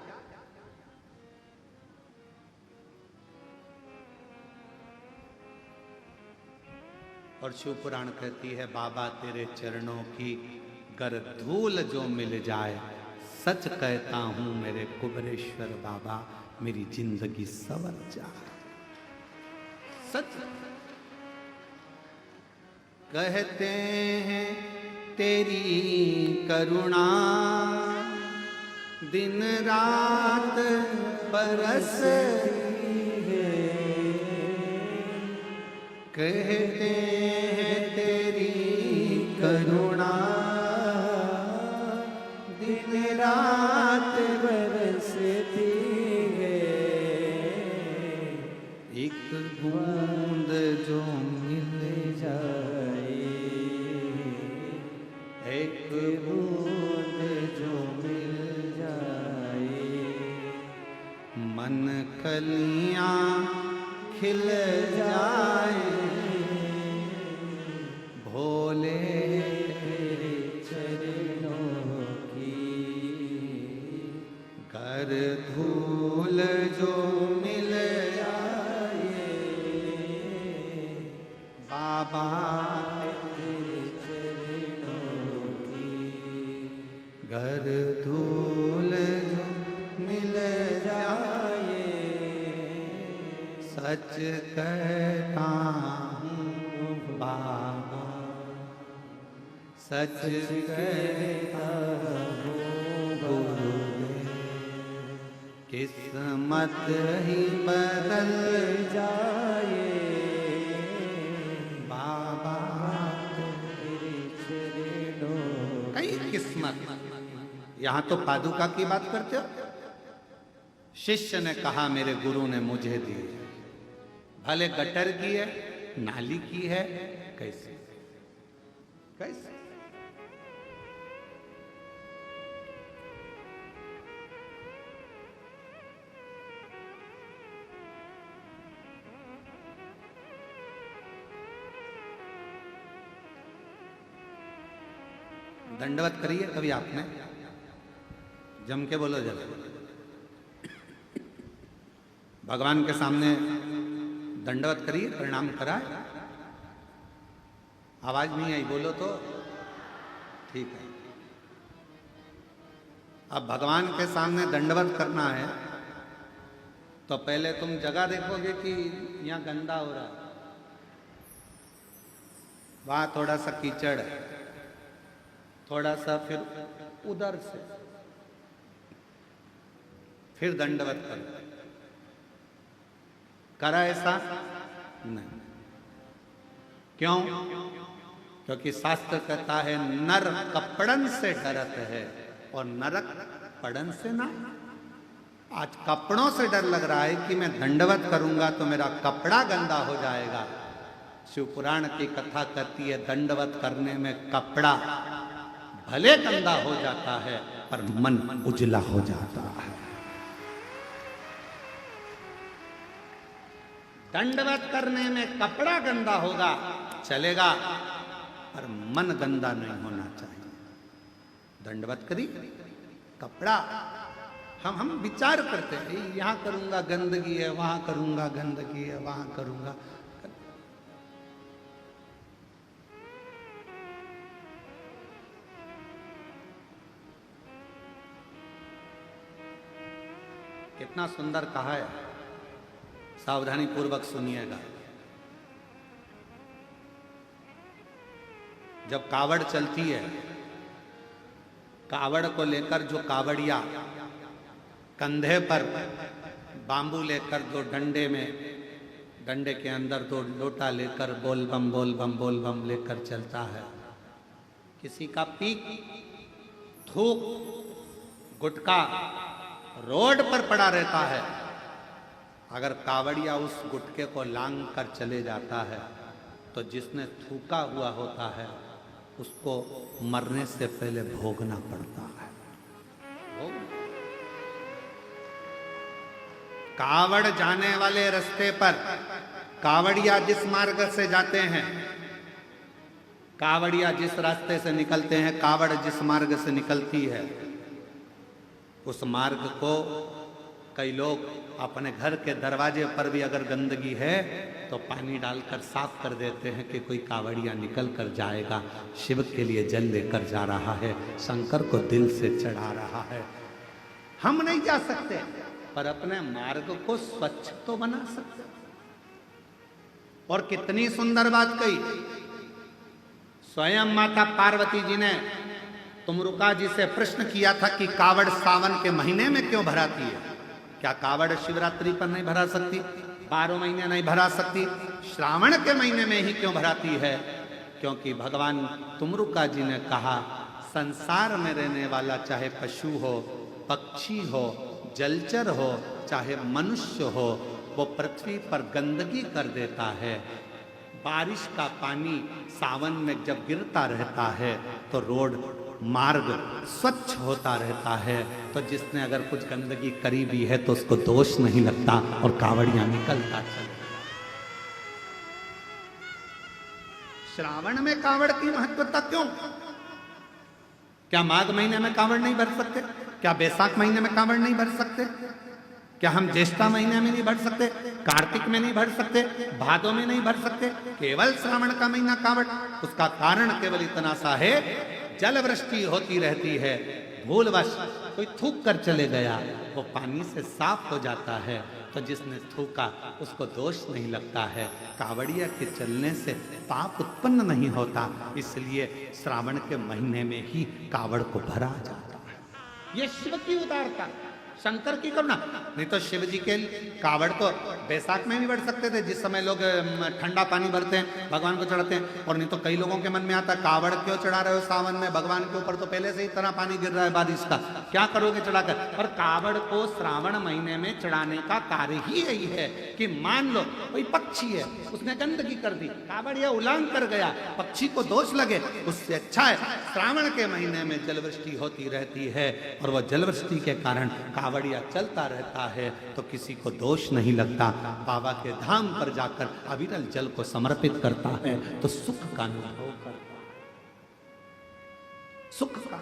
और शिव पुराण कहती है बाबा तेरे चरणों की गर धूल जो मिल जाए, सच कहता हूं मेरे कुबरेश्वर बाबा मेरी जिंदगी संवर जाए। सच कहते हैं तेरी करुणा दिन रात बरसती है, कहते हैं तेरी करुणा दिन रात बरसती है। एक बूंद जो मिल जाए, एक बूंद जो मिल जाए, मन कलियां खिल जाए, भोले तेरे चरणों की कर धूल जो मिल जाए, बाबा तेरे चरणों की घर धूल जो मिल जाए, सच कहता हूँ बाबा, सच कहता हूँ गुरुदेव, किस्मत ही बदल जाए, बाबा तेरे चरणों कई किस्मत। यहाँ तो पादुका की बात करते हो। शिष्य ने कहा मेरे गुरु ने मुझे दी, भले गटर की है, नाली की है, कैसे कैसे? दंडवत करिए कभी आपने? जम के बोलो जरा। भगवान के सामने दंडवत करिए, प्रणाम कराए। आवाज नहीं आई, बोलो तो ठीक है। अब भगवान के सामने दंडवत करना है तो पहले तुम जगह देखोगे कि यहाँ गंदा हो रहा है, वहां थोड़ा सा कीचड़ है, थोड़ा सा फिर उधर से फिर दंडवत करो। करा ऐसा नहीं। क्यों? क्योंकि शास्त्र कहता है नर कपड़न से डरत है और नरक पड़न से ना। आज कपड़ों से डर लग रहा है कि मैं दंडवत करूंगा तो मेरा कपड़ा गंदा हो जाएगा। शिव पुराण की कथा कहती है दंडवत करने में कपड़ा भले गंदा हो जाता है पर मन उजला हो जाता है। दंडवत करने में कपड़ा गंदा होगा चलेगा पर मन गंदा नहीं होना चाहिए। दंडवत करी कपड़ा हम विचार करते हैं यहां करूंगा गंदगी है, वहां करूंगा गंदगी है, वहां करूंगा। कितना सुंदर कहा है, सावधानी पूर्वक सुनिएगा। जब कावड़ चलती है, कावड़ को लेकर जो कावड़िया कंधे पर बांबू लेकर दो डंडे में, डंडे के अंदर दो लोटा लेकर बोल बम लेकर चलता है। किसी का पीक थूक गुटका रोड पर पड़ा रहता है, अगर कावड़िया उस गुटके को लांग कर चले जाता है तो जिसने थूका हुआ होता है उसको मरने से पहले भोगना पड़ता है। कावड़ जाने वाले रास्ते पर कावड़िया जिस मार्ग से जाते हैं, कावड़िया जिस रास्ते से निकलते हैं, कावड़ जिस मार्ग से निकलती है, उस मार्ग को कई लोग अपने घर के दरवाजे पर भी अगर गंदगी है तो पानी डालकर साफ कर देते हैं कि कोई कावड़िया निकल कर जाएगा, शिव के लिए जल लेकर जा रहा है, शंकर को दिल से चढ़ा रहा है। हम नहीं जा सकते पर अपने मार्ग को स्वच्छ तो बना सकते। और कितनी सुंदर बात कही स्वयं माता पार्वती जी ने तुमरुका जी से प्रश्न किया था कि कावड़ सावन के महीने में क्यों भराती है? क्या कावड़ शिवरात्रि पर नहीं भरा सकती? 12 महीने नहीं भरा सकती? श्रावण के महीने में ही क्यों भराती है? क्योंकि भगवान तुमरुका जी ने कहा संसार में रहने वाला चाहे पशु हो, पक्षी हो, जलचर हो, चाहे मनुष्य हो, वो पृथ्वी पर गंदगी कर देता है। बारिश का पानी सावन में जब गिरता रहता है तो रोड मार्ग स्वच्छ होता रहता है। तो जिसने अगर कुछ गंदगी करी भी है तो उसको दोष नहीं लगता और कावड़ियां निकलता चले। श्रावण में कावड़ की महत्वता क्यों? क्या माघ महीने में कावड़ नहीं भर सकते? क्या बैसाख महीने में कावड़ नहीं भर सकते? क्या हम ज्येष्ठा महीने में नहीं भर सकते? कार्तिक में नहीं भर सकते? भादों में नहीं भर सकते? केवल श्रावण का महीना कावड़? उसका कारण केवल इतना सा है, जल वृष्टि होती रहती है, भूलवश कोई थूक कर चले गया, वो पानी से साफ हो जाता है। तो जिसने थूका उसको दोष नहीं लगता है। कावड़िया के चलने से पाप उत्पन्न नहीं होता, इसलिए श्रावण के महीने में ही कावड़ को भरा जाता है। ये शिव की उदारता, शंकर की करुणा। नहीं तो शिव जी के कावड़ तो बैसाख में भी बढ़ सकते थे, जिस समय लोग ठंडा पानी भरते हैं, भगवान को चढ़ाते हैं। और नहीं तो कई लोगों के मन में आता है कावड़ क्यों चढ़ा रहे हो सावन में, भगवान के ऊपर तो पहले से ही इतना पानी गिर रहा है बारिश का, क्या करोगे चढ़ाकर? पर कावड़ को श्रावण महीने में चढ़ाने का कार्य ही यही है कि मान लो कोई पक्षी है, उसने गंदगी कर दी, कावड़िया उलांग कर गया, पक्षी को दोष लगे, उससे अच्छा है श्रावण के महीने में जलवृष्टि होती रहती है और वह जलवृष्टि के कारण कावड़िया चलता रहता है, तो किसी को दोष नहीं लगता। बाबा के धाम पर जाकर अविरल जल को समर्पित करता है तो सुख का अनुभव करता है, सुख का।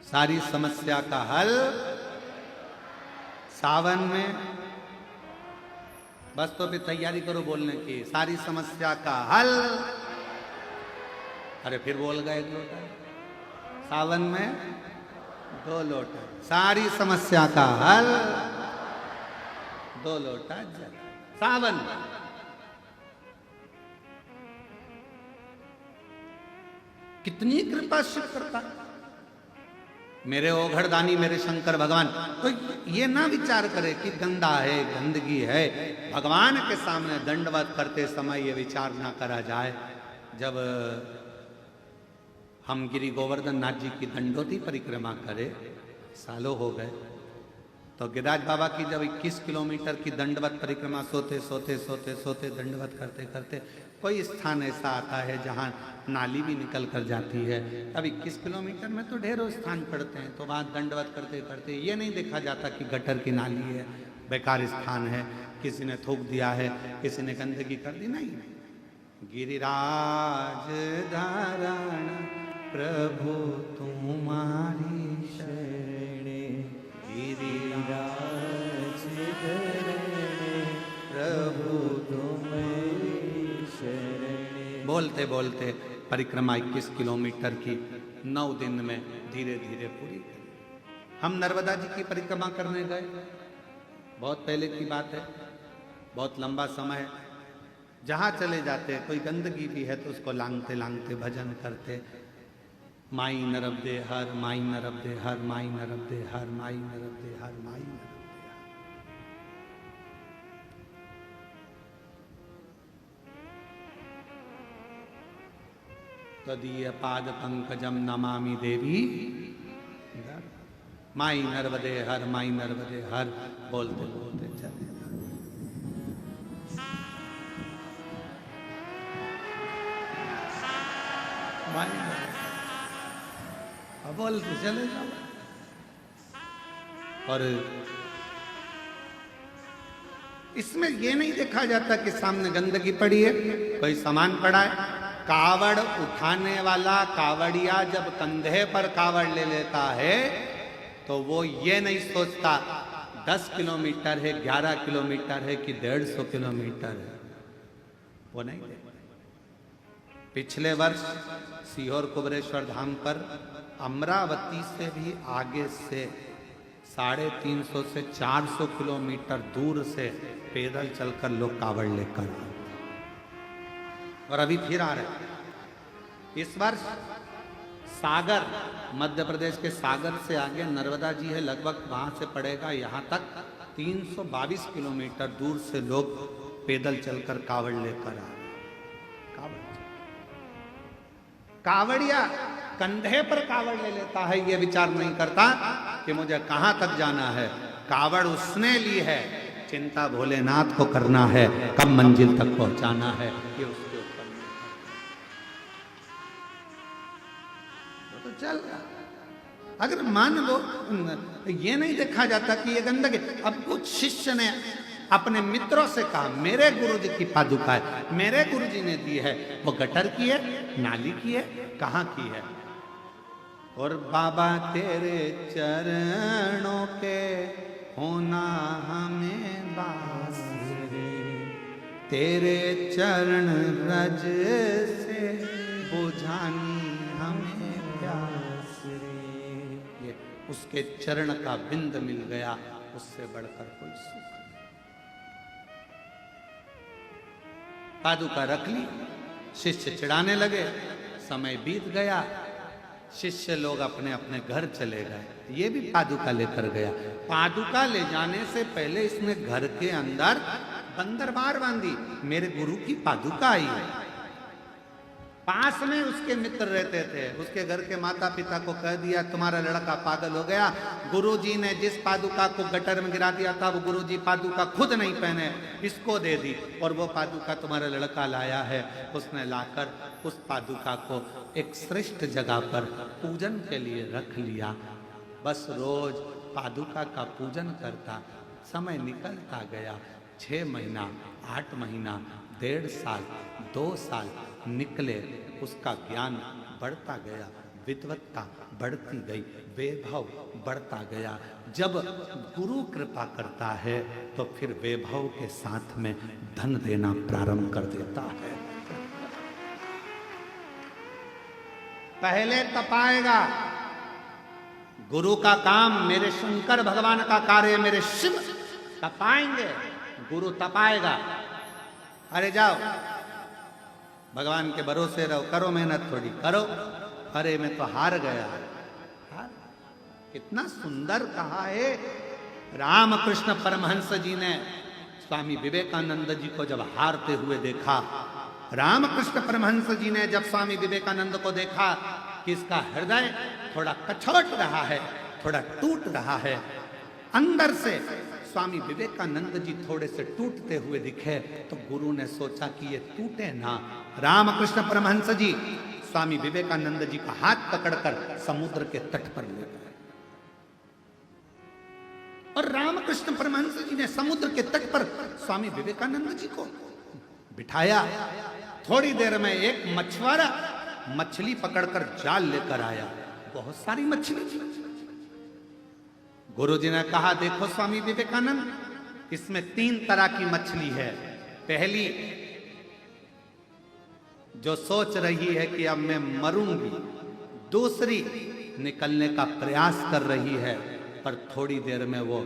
सारी समस्या का हल सावन में। बस तो फिर तैयारी करो बोलने की, सारी समस्या का हल। अरे फिर बोल गए 1 लोटा, सावन में 2 लोटा, सारी समस्या का हल 2 लोटा जल सावन। कितनी कृपा शिव करता, मेरे ओघड़दानी मेरे शंकर भगवान। तो ये ना विचार करे कि गंदा है, गंदगी है। भगवान के सामने दंडवत करते समय ये विचार ना करा जाए। जब हम गिरि गोवर्धन नाथ जी की दंडोती परिक्रमा करे, सालों हो गए, तो गिरिराज बाबा की जब 21 किलोमीटर की दंडवत परिक्रमा सोते सोते सोते सोते दंडवत करते करते कोई स्थान ऐसा आता है जहाँ नाली भी निकल कर जाती है। अब 21 किलोमीटर में तो ढेरों स्थान पड़ते हैं, तो वहाँ दंडवत करते करते ये नहीं देखा जाता कि गटर की नाली है, बेकार स्थान है, किसी ने थूक दिया है, किसी ने गंदगी कर दी। नहीं, गिरिराज धारण प्रभु तुम्हारी शरणे, गिरिराज धरण प्रभु तुम्हारी शरणे। बोलते बोलते परिक्रमा 21 किलोमीटर की 9 दिन में धीरे धीरे पूरी करी। हम नर्मदा जी की परिक्रमा करने गए, बहुत पहले की बात है, बहुत लंबा समय है। जहाँ चले जाते कोई गंदगी भी है तो उसको लांगते लांगते भजन करते, माई नरब दे हर, माई नरब दे हर, माई नरब दे हर, माई नरब दे हर, माई नरब दे हर। तदीय पाद पंकजम नमामि देवी। माई नर्मदे हर, माई नर्मदे हर बोलते बोलते चले जाओ। माई नर्मदे अब बोलते चले जाओ। और इसमें यह नहीं देखा जाता कि सामने गंदगी पड़ी है, कोई सामान पड़ा है। कावड़ उठाने वाला कावड़िया जब कंधे पर कावड़ ले लेता है तो वो ये नहीं सोचता 10 किलोमीटर है, 11 किलोमीटर है कि 150 किलोमीटर है, वो नहीं देखता। पिछले वर्ष सीहोर कुबरेश्वर धाम पर अमरावती से भी आगे से 350 से 400 किलोमीटर दूर से पैदल चलकर लोग कावड़ लेकर आए और अभी फिर आ रहे हैं। इस वर्ष सागर, मध्य प्रदेश के सागर से आगे नर्मदा जी है, लगभग वहां से पड़ेगा यहाँ तक 322 किलोमीटर दूर से लोग पैदल चलकर कावड़ लेकर आ रहे हैं। कावड़िया कंधे पर कावड़ ले लेता है, ये विचार नहीं करता कि मुझे कहां तक जाना है। कावड़ उसने ली है, चिंता भोलेनाथ को करना है, कब मंजिल तक पहुंचाना है ये उसके ऊपर। तो चल रहा, अगर मान लो ये नहीं देखा जाता कि ये गंदगी। अब कुछ शिष्य ने अपने मित्रों से कहा मेरे गुरुजी की पादुका है, मेरे गुरुजी ने दी है, वो गटर की है, नाली की है, कहाँ की है? और बाबा तेरे चरणों के होना हमें बास रे, तेरे चरण रज से बुझानी हमें प्यास रे। ये उसके चरण का बिंद मिल गया, उससे बढ़कर कोई सुख। पादुका रख ली, शिष्य चिढ़ाने लगे, समय बीत गया, शिष्य लोग अपने अपने घर चले गए। ये भी पादुका लेकर गया। पादुका ले जाने से पहले इसने घर के अंदर बंदरबार बांधी, मेरे गुरु की पादुका आई है। पास में उसके मित्र रहते थे, उसके घर के माता पिता को कह दिया तुम्हारा लड़का पागल हो गया। गुरुजी ने जिस पादुका को गटर में गिरा दिया था वो गुरुजी पादुका खुद नहीं पहने, इसको दे दी, और वो पादुका तुम्हारा लड़का लाया है। उसने लाकर उस पादुका को एक श्रेष्ठ जगह पर पूजन के लिए रख लिया। बस रोज पादुका का पूजन करता। समय निकलता गया, 6 महीना, 8 महीना, 1.5 साल, 2 साल निकले। उसका ज्ञान बढ़ता गया, विद्वत्ता बढ़ती गई, वैभव बढ़ता गया। जब गुरु कृपा करता है तो फिर वैभव के साथ में धन देना प्रारंभ कर देता है। पहले तपाएगा। गुरु का काम, मेरे शंकर भगवान का कार्य, मेरे शिव तपाएंगे, गुरु तपाएगा। अरे जाओ भगवान के भरोसे रहो, करो मेहनत थोड़ी करो। अरे मैं तो हार गया। कितना सुंदर कहा है रामकृष्ण परमहंस जी ने स्वामी विवेकानंद जी को जब हारते हुए देखा। रामकृष्ण परमहंस जी ने जब स्वामी विवेकानंद को देखा कि इसका हृदय थोड़ा कछोट रहा है, थोड़ा टूट रहा है, अंदर से स्वामी विवेकानंद जी थोड़े से टूटते हुए दिखे, तो गुरु ने सोचा कि ये टूटे ना। रामकृष्ण परमहंस जी स्वामी विवेकानंद जी का हाथ पकड़कर समुद्र के तट पर ले गए, और रामकृष्ण परमहंस जी ने समुद्र के तट पर स्वामी विवेकानंद जी को बिठाया। थोड़ी देर में एक मछुआरा मछली पकड़कर जाल लेकर आया, बहुत सारी मछली थी। गुरु जी ने कहा देखो स्वामी विवेकानंद, इसमें 3 तरह की मछली है। पहली जो सोच रही है कि अब मैं मरूंगी, दूसरी निकलने का प्रयास कर रही है पर थोड़ी देर में वो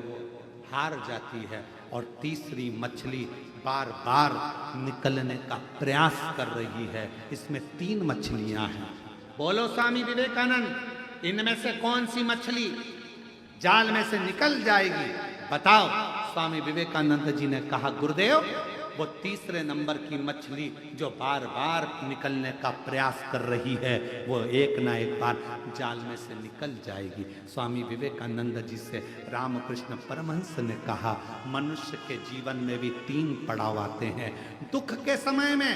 हार जाती है, और तीसरी मछली बार बार निकलने का प्रयास कर रही है। इसमें 3 मछलियां हैं। बोलो स्वामी विवेकानंद, इनमें से कौन सी मछली जाल में से निकल जाएगी, बताओ। स्वामी विवेकानंद जी ने कहा गुरुदेव, वो तीसरे नंबर की मछली जो बार बार निकलने का प्रयास कर रही है, वो एक ना एक बार जाल में से निकल जाएगी। स्वामी विवेकानंद जी से रामकृष्ण परमहंस ने कहा, मनुष्य के जीवन में भी 3 पड़ाव आते हैं। दुख के समय में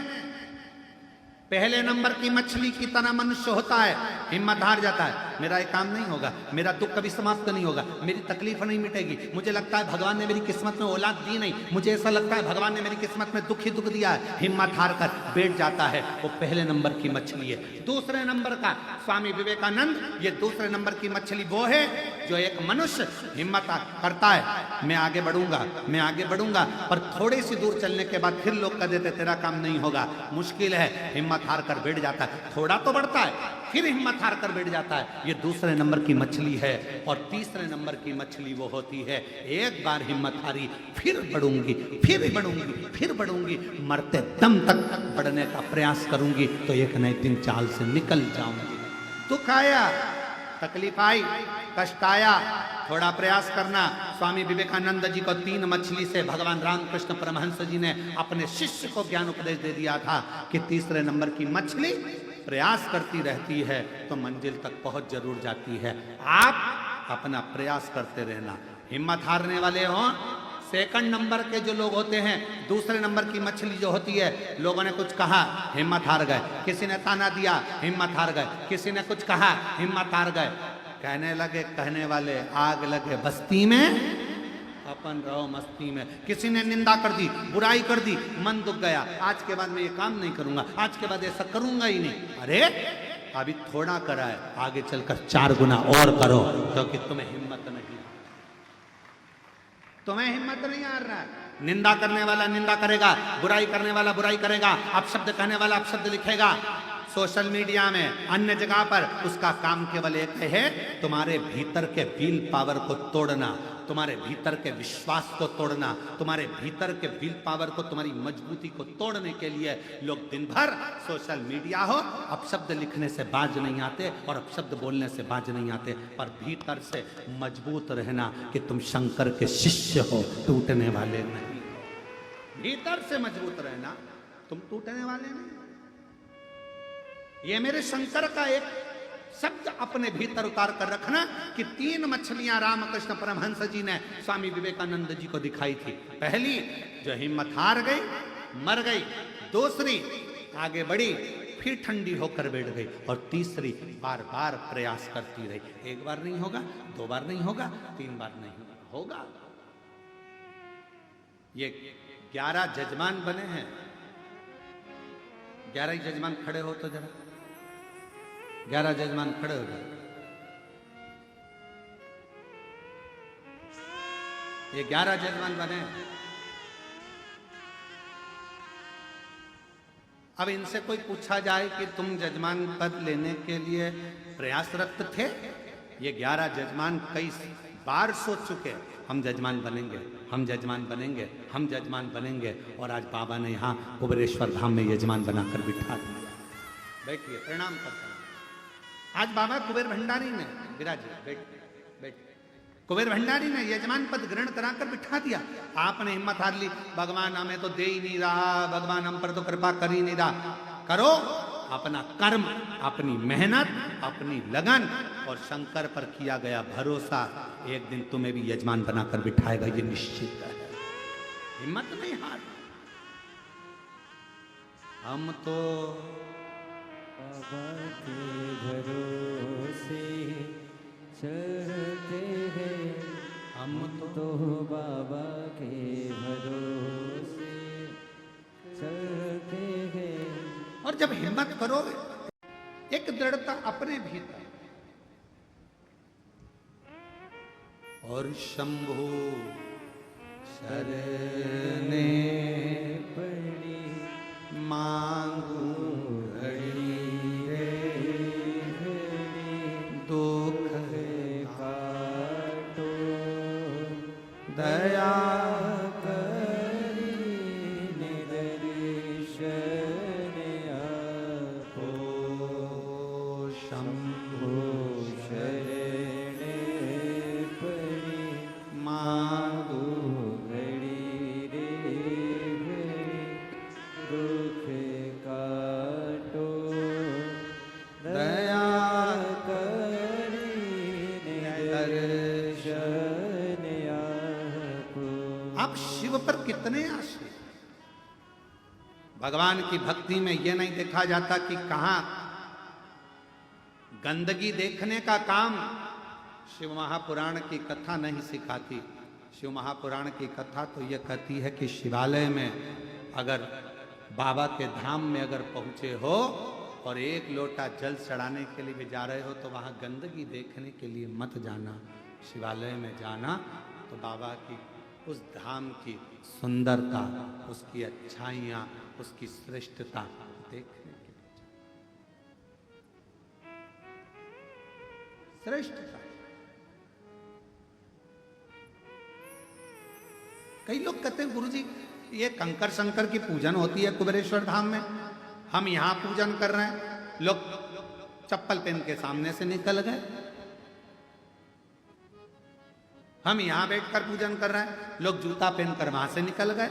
पहले नंबर की मछली की तरह मनुष्य होता है, हिम्मत हार जाता है, मेरा ये काम नहीं होगा, मेरा दुख कभी समाप्त नहीं होगा, मेरी तकलीफ नहीं मिटेगी, मुझे लगता है भगवान ने मेरी किस्मत में औलाद दी नहीं, मुझे ऐसा लगता है भगवान ने मेरी किस्मत में दुख ही दुख दिया है, हिम्मत हार कर बैठ जाता है। वो पहले नंबर की मछली है। दूसरे नंबर का स्वामी विवेकानंद, ये दूसरे नंबर की मछली वो है जो एक मनुष्य हिम्मत करता है, मैं आगे बढ़ूंगा, मैं आगे बढ़ूंगा, पर थोड़ी सी दूर चलने के बाद फिर लोग कह देते तेरा काम नहीं होगा, मुश्किल है, हिम्मत हार कर बैठ जाता है। थोड़ा तो बढ़ता है, फिर हिम्मत हार कर बैठ जाता है। ये दूसरे नंबर की मछली है। और तीसरे नंबर की मछली वो होती है, एक बार हिम्मत हारी, फिर बढ़ूंगी, फिर बढ़ूंगी, फिर बढ़ूंगी, मरते दम तक बढ़ने का प्रयास करूंगी, तो एक न एक दिन चाल से निकल जाऊंगी। दुख आया, तकलीफ आई, कष्ट आया, थोड़ा प्रयास करना। स्वामी विवेकानंद जी को 3 मछली से भगवान रामकृष्ण परमहंस जी ने अपने शिष्य को ज्ञान उपदेश दे दिया था कि तीसरे नंबर की मछली प्रयास करती रहती है तो मंजिल तक पहुंच जरूर जाती है। आप अपना प्रयास करते रहना। हिम्मत हारने वाले हो, सेकंड नंबर के जो लोग होते हैं, दूसरे नंबर की मछली जो होती है, लोगों ने कुछ कहा, हिम्मत हार गए, किसी ने ताना दिया, हिम्मत हार गए, किसी ने कुछ कहा, हिम्मत हार गए। कहने लगे कहने वाले, आग लगे बस्ती में, अपन रहो मस्ती में। किसी ने निंदा कर दी, बुराई कर दी, मन दुख गया, आज के बाद मैं ये काम नहीं करूंगा, आज के बाद ऐसा करूंगा ही नहीं। अरे अभी थोड़ा करा है, आगे चलकर 4 गुना और करो, क्योंकि तुम्हें हिम्मत नहीं, तुम्हें हिम्मत नहीं आ रहा है। निंदा करने वाला निंदा करेगा, बुराई करने वाला बुराई करेगा, अपशब्द कहने वाला अपशब्द लिखेगा सोशल मीडिया में, अन्य जगह पर। उसका काम केवल एक है, तुम्हारे भीतर के विल पावर को तोड़ना, तुम्हारे भीतर के विश्वास को तोड़ना, तुम्हारे भीतर के विल पावर को, तुम्हारी मजबूती को तोड़ने के लिए लोग दिन भर सोशल मीडिया हो, अपशब्द लिखने से बाज नहीं आते और अपशब्द बोलने से बाज नहीं आते, पर भीतर से मजबूत रहना कि तुम शंकर के शिष्य हो, टूटने वाले नहीं। भीतर से मजबूत रहना, तुम टूटने वाले नहीं। ये मेरे शंकर का एक शब्द अपने भीतर उतार कर रखना कि 3 मछलियां रामकृष्ण परमहंस जी ने स्वामी विवेकानंद जी को दिखाई थी। पहली जो हिम्मत हार गई, मर गई, दूसरी आगे बढ़ी, फिर ठंडी होकर बैठ गई, और तीसरी बार बार प्रयास करती रही। 1 बार नहीं होगा, 2 बार नहीं होगा, 3 बार नहीं होगा। ये 11 जजमान बने हैं। 11 ही जजमान खड़े हो तो जरा, 11 जजमान खड़े हो गए। ये 11 जजमान बने। अब इनसे कोई पूछा जाए कि तुम जजमान पद लेने के लिए प्रयासरत थे? ये 11 जजमान कई बार सोच चुके, हम जजमान बनेंगे, हम जजमान बनेंगे, हम जजमान बनेंगे, और आज बाबा ने यहाँ कुबेरेश्वर धाम में यजमान बनाकर बिठा दिया। बैठिए, प्रणाम करता हूं। आज बाबा कुबेर भंडारी ने, विराजिए, बैठ, कुबेर भंडारी ने यजमान पद ग्रहण कराकर बिठा दिया। आपने हिम्मत हार ली, भगवान हमें तो दे ही नहीं रहा, भगवान हम पर तो कृपा कर ही नहीं रहा। करो अपना कर्म, अपनी मेहनत, अपनी लगन और शंकर पर किया गया भरोसा, एक दिन तुम्हें भी यजमान बनाकर बिठाएगा, ये निश्चित है। हिम्मत नहीं हार। हम तो बाबा के भरोसे चलते हैं, हम तो बाबा के भरोसे चलते हैं। और जब हिम्मत करोगे, एक दृढ़ता अपने भीतर, और शंभु शरणे पड़ी मांगू घड़ी दुख काटो दया करी दर्शन आपो। शंभु शरणे पड़ी मांगू घड़ी रे घड़ी कामुक शिव पर कितने आश्रित। भगवान की भक्ति में यह नहीं देखा जाता कि कहां गंदगी देखने का काम शिव महापुराण की कथा नहीं सिखाती। शिव महापुराण की कथा तो यह कहती है कि शिवालय में अगर बाबा के धाम में अगर पहुंचे हो और एक लोटा जल चढ़ाने के लिए भी जा रहे हो तो वहां गंदगी देखने के लिए मत जाना। शिवालय में जाना तो बाबा की उस धाम की सुंदरता, उसकी अच्छाइयाँ, उसकी श्रेष्ठता देखने के लिए। श्रेष्ठता। कई लोग कहते हैं गुरुजी ये कंकर शंकर की पूजन होती है कुबेरेश्वर धाम में, हम यहां पूजन कर रहे हैं, लोग चप्पल पहन के सामने से निकल गए, हम यहां बैठकर पूजन कर रहे हैं, लोग जूता पहनकर वहां से निकल गए।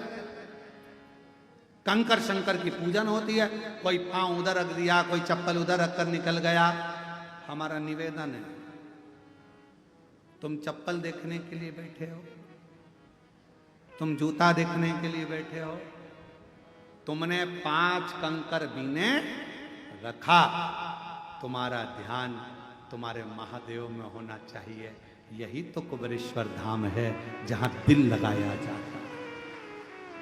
कंकर शंकर की पूजन होती है, कोई पांव उधर रख दिया, कोई चप्पल उधर रखकर निकल गया। हमारा निवेदन है, तुम चप्पल देखने के लिए बैठे हो, तुम जूता देखने के लिए बैठे हो, तुमने 5 कंकर बीने रखा, तुम्हारा ध्यान तुम्हारे महादेव में होना चाहिए। यही तो कुबेरेश्वर धाम है जहां दिल लगाया जाता है,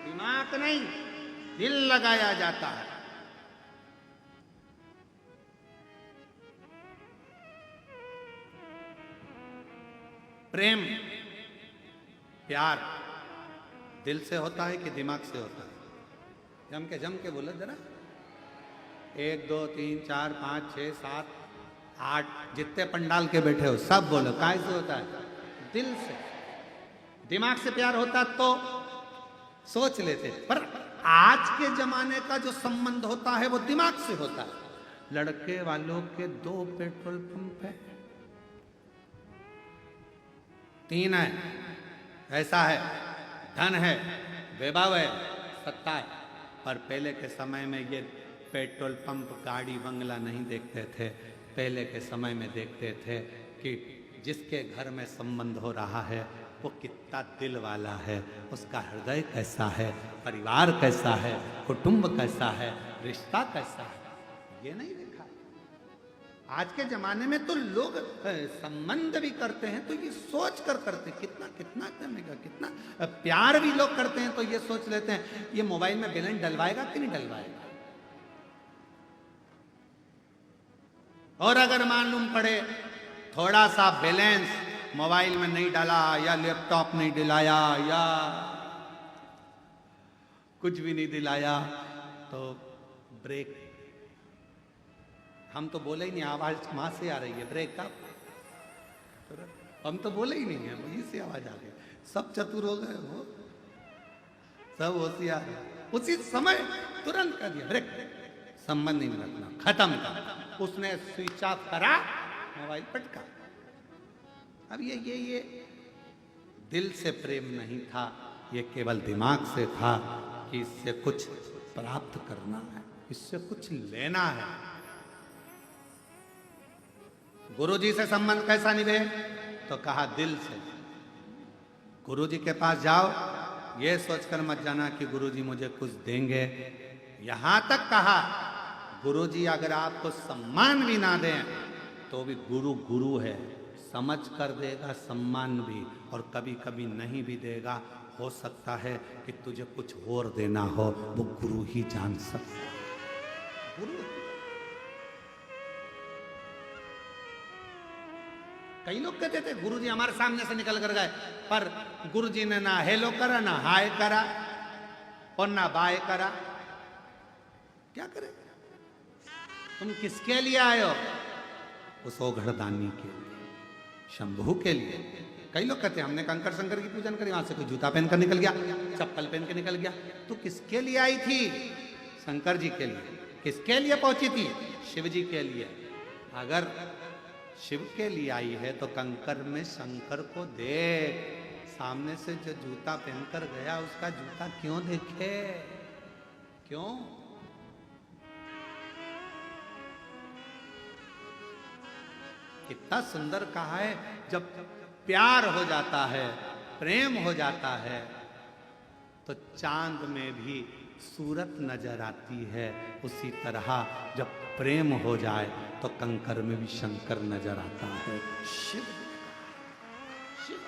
दिमाग नहीं, दिल लगाया जाता है। प्रेम प्यार दिल से होता है कि दिमाग से होता है? जम के बोलो जरा। 1 2 3 4 5 6 7 8 जितने पंडाल के बैठे हो सब बोलो, काय से होता है? दिल से। दिमाग से प्यार होता तो सोच लेते, पर आज के जमाने का जो संबंध होता है वो दिमाग से होता है। लड़के वालों के 2 पेट्रोल पंप है, 3 है, ऐसा है, धन है, वैभव है, सत्ता है। पर पहले के समय में ये पेट्रोल पंप, गाड़ी, बंगला नहीं देखते थे। पहले के समय में देखते थे कि जिसके घर में संबंध हो रहा है वो कितना दिल वाला है, उसका हृदय कैसा है, परिवार कैसा है, कुटुंब कैसा है, रिश्ता कैसा है, ये नहीं देखा। आज के जमाने में तो लोग संबंध भी करते हैं तो ये सोच कर करते, कितना कितना करने का, कितना प्यार भी लोग करते हैं तो ये सोच लेते हैं ये मोबाइल में बैलेंस डलवाएगा कि नहीं डलवाएगा। और अगर मालूम पड़े थोड़ा सा बैलेंस मोबाइल में नहीं डाला या लैपटॉप नहीं दिलाया या कुछ भी नहीं दिलाया तो ब्रेक, हम तो बोले ही नहीं, आवाज वहां से आ रही है ब्रेक का, हम तो बोले ही नहीं है, वहीं से आवाज आ गई। सब चतुर हो गए, वो सब होशियार, उसी समय तुरंत कर दिया ब्रेक, संबंध नहीं रखना, खत्म था। उसने स्विच ऑफ करा, मोबाइल पटका। अब ये दिल से प्रेम नहीं था, ये केवल दिमाग से था कि इससे कुछ प्राप्त करना है, इससे कुछ लेना है। गुरुजी से संबंध कैसा निभे? तो कहा दिल से। गुरुजी के पास जाओ, ये सोचकर मत जाना कि गुरुजी मुझे कुछ देंगे। यहां तक कहा गुरुजी अगर आपको सम्मान भी ना दें तो भी गुरु गुरु है, समझ कर देगा सम्मान भी, और कभी कभी नहीं भी देगा। हो सकता है कि तुझे कुछ और देना हो, वो गुरु ही जान सकता है। गुरु कई लोग कहते थे गुरुजी हमारे सामने से निकल कर गए, पर गुरुजी ने ना हेलो करा, ना हाय करा और ना बाय करा। क्या करे? तुम किसके लिए आए हो? उस ओघड़दानी के लिए, शंभू के लिए। कई लोग कहते हैं हमने कंकर शंकर की पूजन करी, वहां से कोई जूता पहनकर निकल गया, चप्पल पहन के निकल गया। तो किसके लिए आई थी? शंकर जी के लिए। किसके लिए पहुंची थी? शिव जी के लिए। अगर शिव के लिए आई है तो कंकर में शंकर को देख, सामने से जो जूता पहनकर गया उसका जूता क्यों देखे? क्यों? कितना सुंदर कहा है, जब प्यार हो जाता है, प्रेम हो जाता है तो चांद में भी सूरत नजर आती है। उसी तरह जब प्रेम हो जाए तो कंकर में भी शंकर नजर आता है। शिव शिव।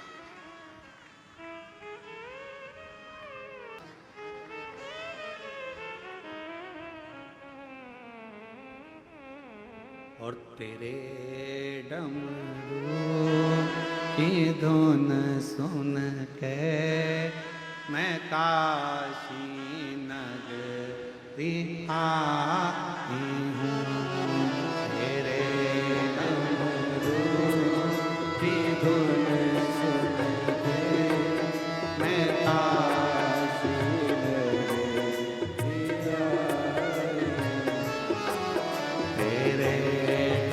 और तेरे डमरू की धुन सुन के मैं काशी नगरी आई हूँ। तेरे डमरू की धुन सुन के मैं काशी नगरी आई हूँ। तेरे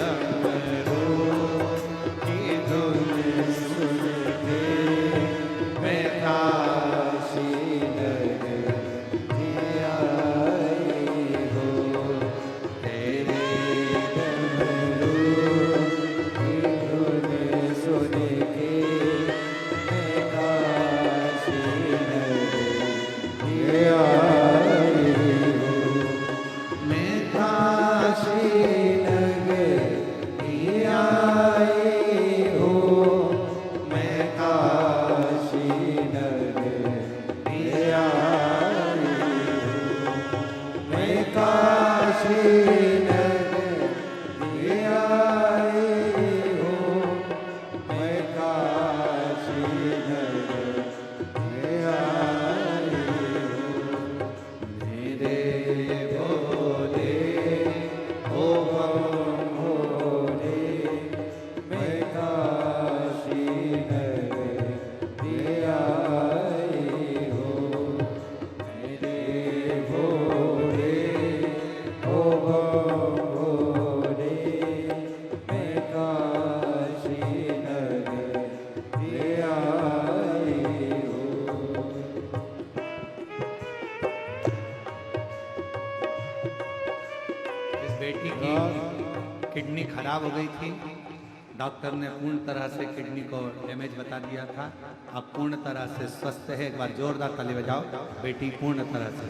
डमरू की धुन सुन के मैं काशी नगरी आई हूँ। तेरे डमरू की धुन सुन के मैं काशी नगरी आई हूँ। मैं काशी नगरी आई हूँ। मैं काशी नगरी आई हूँ। मैं काशी नगरी आई हूँ। मैं काशी नगरी आई हूँ। मेरे भोले ओ बम भोले मैं काशी नगरी आई हूँ। मेरे भोले ओ बम भोले मैं काशी नगरी आई हूँ। इस बेटी की किडनी खराब हो गई थी। डॉक्टर ने पूर्ण तरह से किडनी को डैमेज बता दिया था। अब पूर्ण तरह से स्वस्थ है। एक बार जोरदार ताली बजाओ। बेटी पूर्ण तरह से।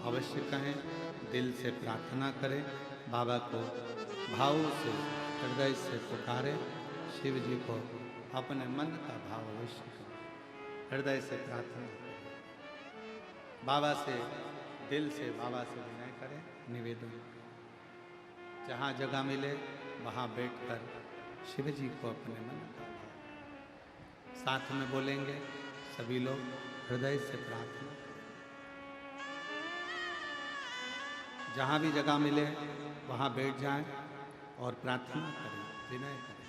अवश्य कहें, दिल से प्रार्थना करें, बाबा को भाव से हृदय से पुकारें, शिव जी को अपने मन का भाव अवश्य करें, हृदय से प्रार्थना करें, बाबा से दिल से बाबा से विनय करें, निवेदन करें। जहाँ जगह मिले वहाँ बैठकर शिव जी को अपने मन का भाव साथ में बोलेंगे सभी लोग, हृदय से प्रार्थना। जहाँ भी जगह मिले वहाँ बैठ जाएं और प्रार्थना करें, विनय करें।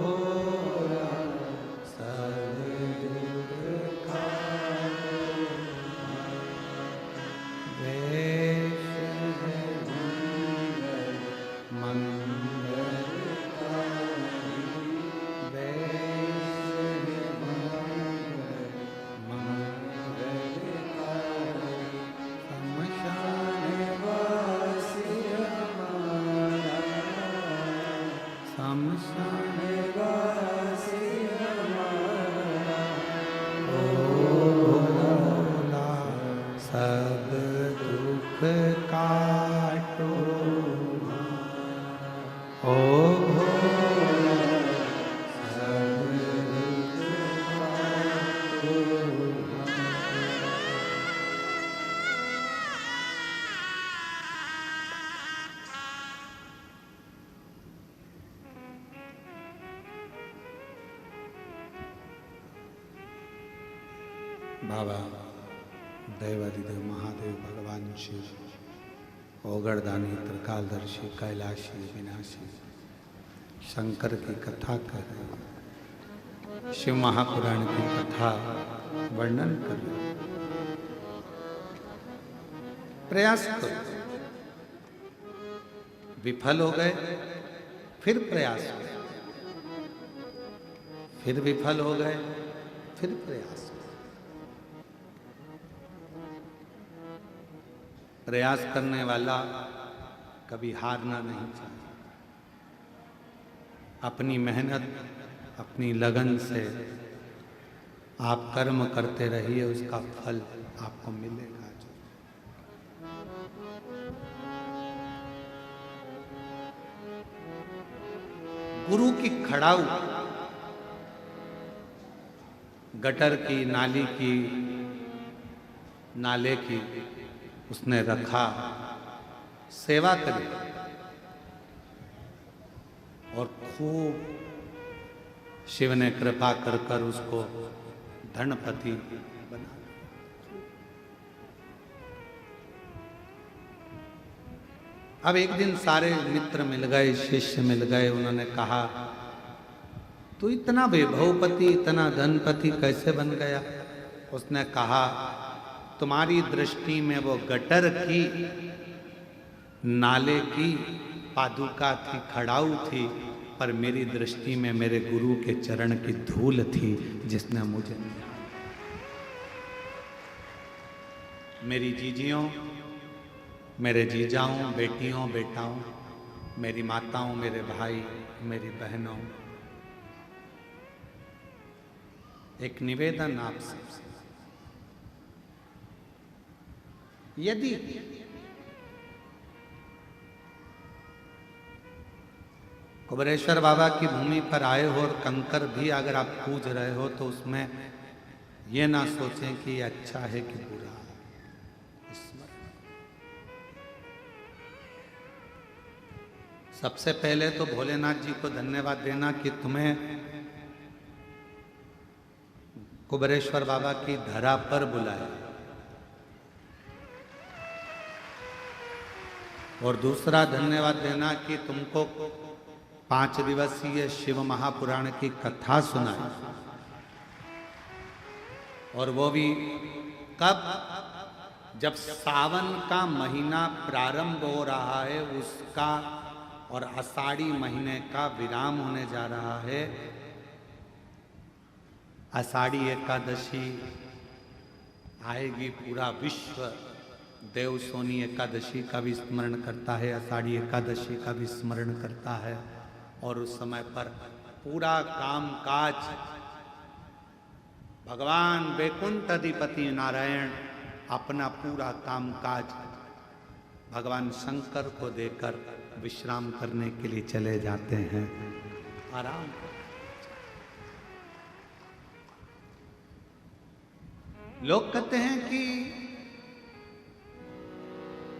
भोला सब दुख काटो वेश है मंगलकारी वेश है मंगलकारी शमशान वासी हमारा शमशान वासी हमारा ओ भोला सब दुख काटो ओ भोला सब दुख काटो। बाबा देवादिदेव महादेव भगवान शिव ओगरदानी त्रिकालदर्शी कैलाशी विनाशी शंकर की कथा कर रहे हैं। शिव महापुराण की कथा वर्णन कर रहे हैं। प्रयास करो, विफल हो गए फिर प्रयास करो, फिर विफल हो गए फिर प्रयास करो। प्रयास करने वाला कभी हारना नहीं चाहिए। अपनी मेहनत अपनी लगन से आप कर्म करते रहिए, उसका फल आपको मिलेगा। गुरु की खड़ाऊ गटर की नाली की नाले की उसने रखा, सेवा करी और खूब शिव ने कृपा कर कर उसको धनपति बना। अब एक दिन सारे मित्र मिल गए, शिष्य मिल गए, उन्होंने कहा तू इतना वैभवपति इतना धनपति कैसे बन गया? उसने कहा तुम्हारी दृष्टि में वो गटर की नाले की पादुका थी, खड़ाऊ थी, पर मेरी दृष्टि में मेरे गुरु के चरण की धूल थी जिसने मुझे दिया। मेरी जीजियों, मेरे जीजाओं, बेटियों, बेटाओं, मेरी माताओं, मेरे भाई, मेरी बहनों, एक निवेदन आप सबसे, यदि कुबेरेश्वर बाबा की भूमि पर आए हो और कंकर भी अगर आप पूज रहे हो तो उसमें ये ना सोचें कि ये अच्छा है कि बुरा है। सबसे पहले तो भोलेनाथ जी को धन्यवाद देना कि तुम्हें कुबेरेश्वर बाबा की धरा पर बुलाया, और दूसरा धन्यवाद देना कि तुमको 5 दिवसीय शिव महापुराण की कथा सुनाई, और वो भी कब? जब सावन का महीना प्रारंभ हो रहा है उसका, और आषाढ़ी महीने का विराम होने जा रहा है। आषाढ़ी एकादशी आएगी, पूरा विश्व देवसोनी एकादशी का भी स्मरण करता है, आषाढ़ी एकादशी का भी स्मरण करता है, और उस समय पर पूरा कामकाज भगवान वैकुंठ अधिपति नारायण अपना पूरा कामकाज भगवान शंकर को देकर विश्राम करने के लिए चले जाते हैं। आराम। लोग कहते हैं कि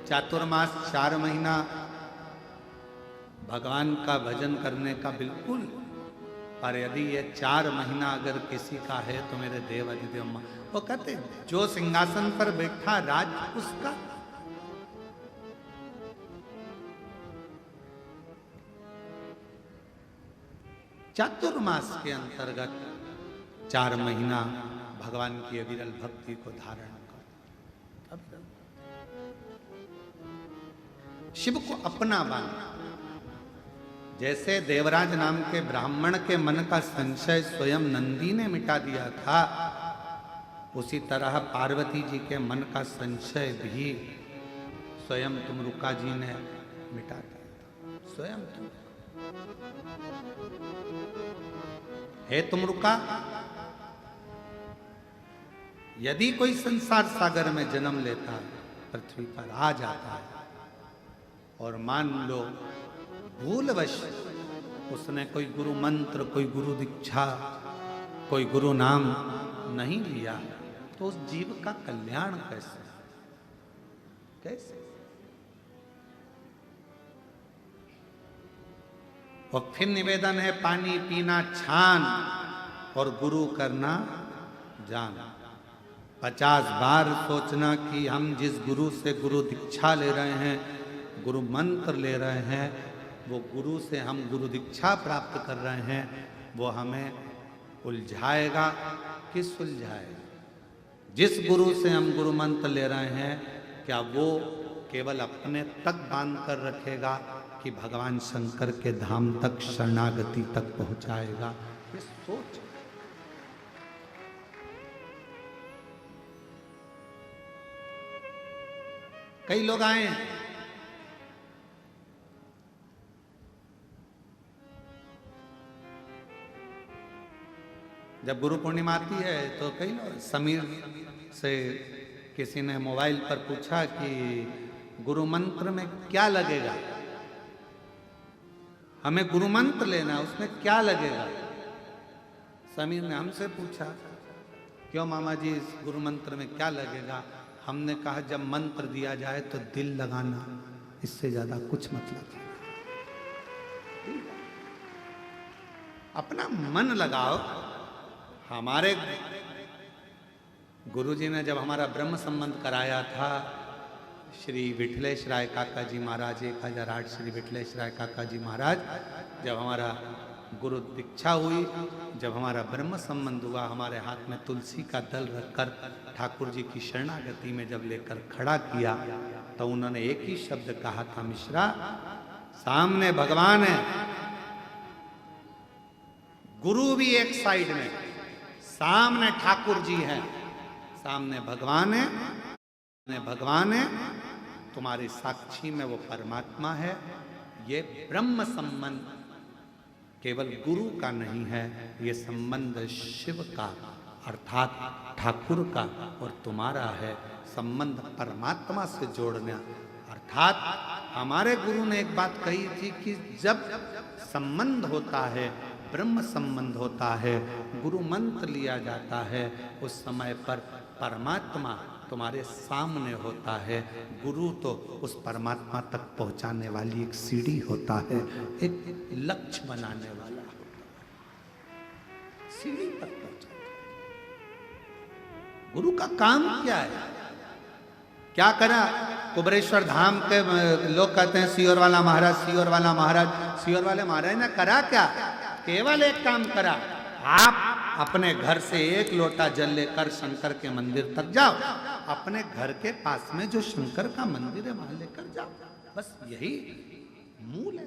चातुर्मास 4 महीना भगवान का भजन करने का बिल्कुल, पर यदि ये 4 महीना अगर किसी का है तो मेरे देव अधिदेव वो कहते जो सिंहासन पर बैठा राज उसका। चातुर्मास के अंतर्गत 4 महीना भगवान की अविरल भक्ति को धारण कर शिव को अपना माना। जैसे देवराज नाम के ब्राह्मण के मन का संशय स्वयं नंदी ने मिटा दिया था, उसी तरह पार्वती जी के मन का संशय भी स्वयं तुमरुका जी ने मिटा दिया। स्वयं तुम हे तुमरुका, यदि कोई संसार सागर में जन्म लेता है, पृथ्वी पर आ जाता है और मान लो भूलवश उसने कोई गुरु मंत्र, कोई गुरु दीक्षा, कोई गुरु नाम नहीं लिया, तो उस जीव का कल्याण कैसे कैसे? और फिर निवेदन है, पानी पीना छान और गुरु करना जान। 50 बार सोचना कि हम जिस गुरु से गुरु दीक्षा ले रहे हैं, गुरु मंत्र ले रहे हैं, वो गुरु से हम गुरु दीक्षा प्राप्त कर रहे हैं, वो हमें उलझाएगा कि सुलझाएगा? जिस गुरु से हम गुरु मंत्र ले रहे हैं, क्या वो केवल अपने तक बांध कर रखेगा कि भगवान शंकर के धाम तक, शरणागति तक पहुंचाएगा? ये सोच। कई लोग आए हैं, जब गुरु पूर्णिमा आती है तो कई लोग, समीर से किसी ने मोबाइल पर पूछा कि गुरु मंत्र में क्या लगेगा, हमें गुरु मंत्र लेना, उसमें क्या लगेगा? समीर ने हमसे पूछा, क्यों मामा जी, इस गुरु मंत्र में क्या लगेगा? हमने कहा, जब मंत्र दिया जाए तो दिल लगाना, इससे ज्यादा कुछ मतलब नहीं। अपना मन लगाओ। हमारे गुरुजी ने जब हमारा ब्रह्म संबंध कराया था, श्री विठलेश राय काका जी महाराज, 1008 श्री विठलेश राय काका जी महाराज, जब हमारा गुरु दीक्षा हुई, जब हमारा ब्रह्म संबंध हुआ, हमारे हाथ में तुलसी का दल रखकर ठाकुर जी की शरणागति में जब लेकर खड़ा किया, तो उन्होंने एक ही शब्द कहा था, मिश्रा, सामने भगवान है, गुरु भी एक साइड में, सामने ठाकुर जी हैं, सामने भगवान है, तुम्हारी साक्षी में वो परमात्मा है। ये ब्रह्म संबंध केवल गुरु का नहीं है, ये संबंध शिव का अर्थात ठाकुर का और तुम्हारा है। संबंध परमात्मा से जोड़ना, अर्थात हमारे गुरु ने एक बात कही थी कि जब संबंध होता है, ब्रह्म संबंध होता है, गुरु मंत्र लिया जाता है, उस समय पर परमात्मा तुम्हारे सामने होता है। गुरु तो उस परमात्मा तक पहुंचाने वाली एक सीढ़ी होता है, एक लक्ष्य बनाने वाला होता है, सीढ़ी तक पहुंचाता है। गुरु का काम क्या है? क्या करा? कुबरेश्वर धाम के लोग कहते हैं सियोर वाला महाराज, सियोर वाला महाराज, सियोर वाले महाराज ने करा क्या? केवल एक काम करा, आप अपने घर से 1 लोटा जल लेकर शंकर के मंदिर तक जाओ, अपने घर के पास में जो शंकर का मंदिर है वहां लेकर जाओ, बस यही मूल है।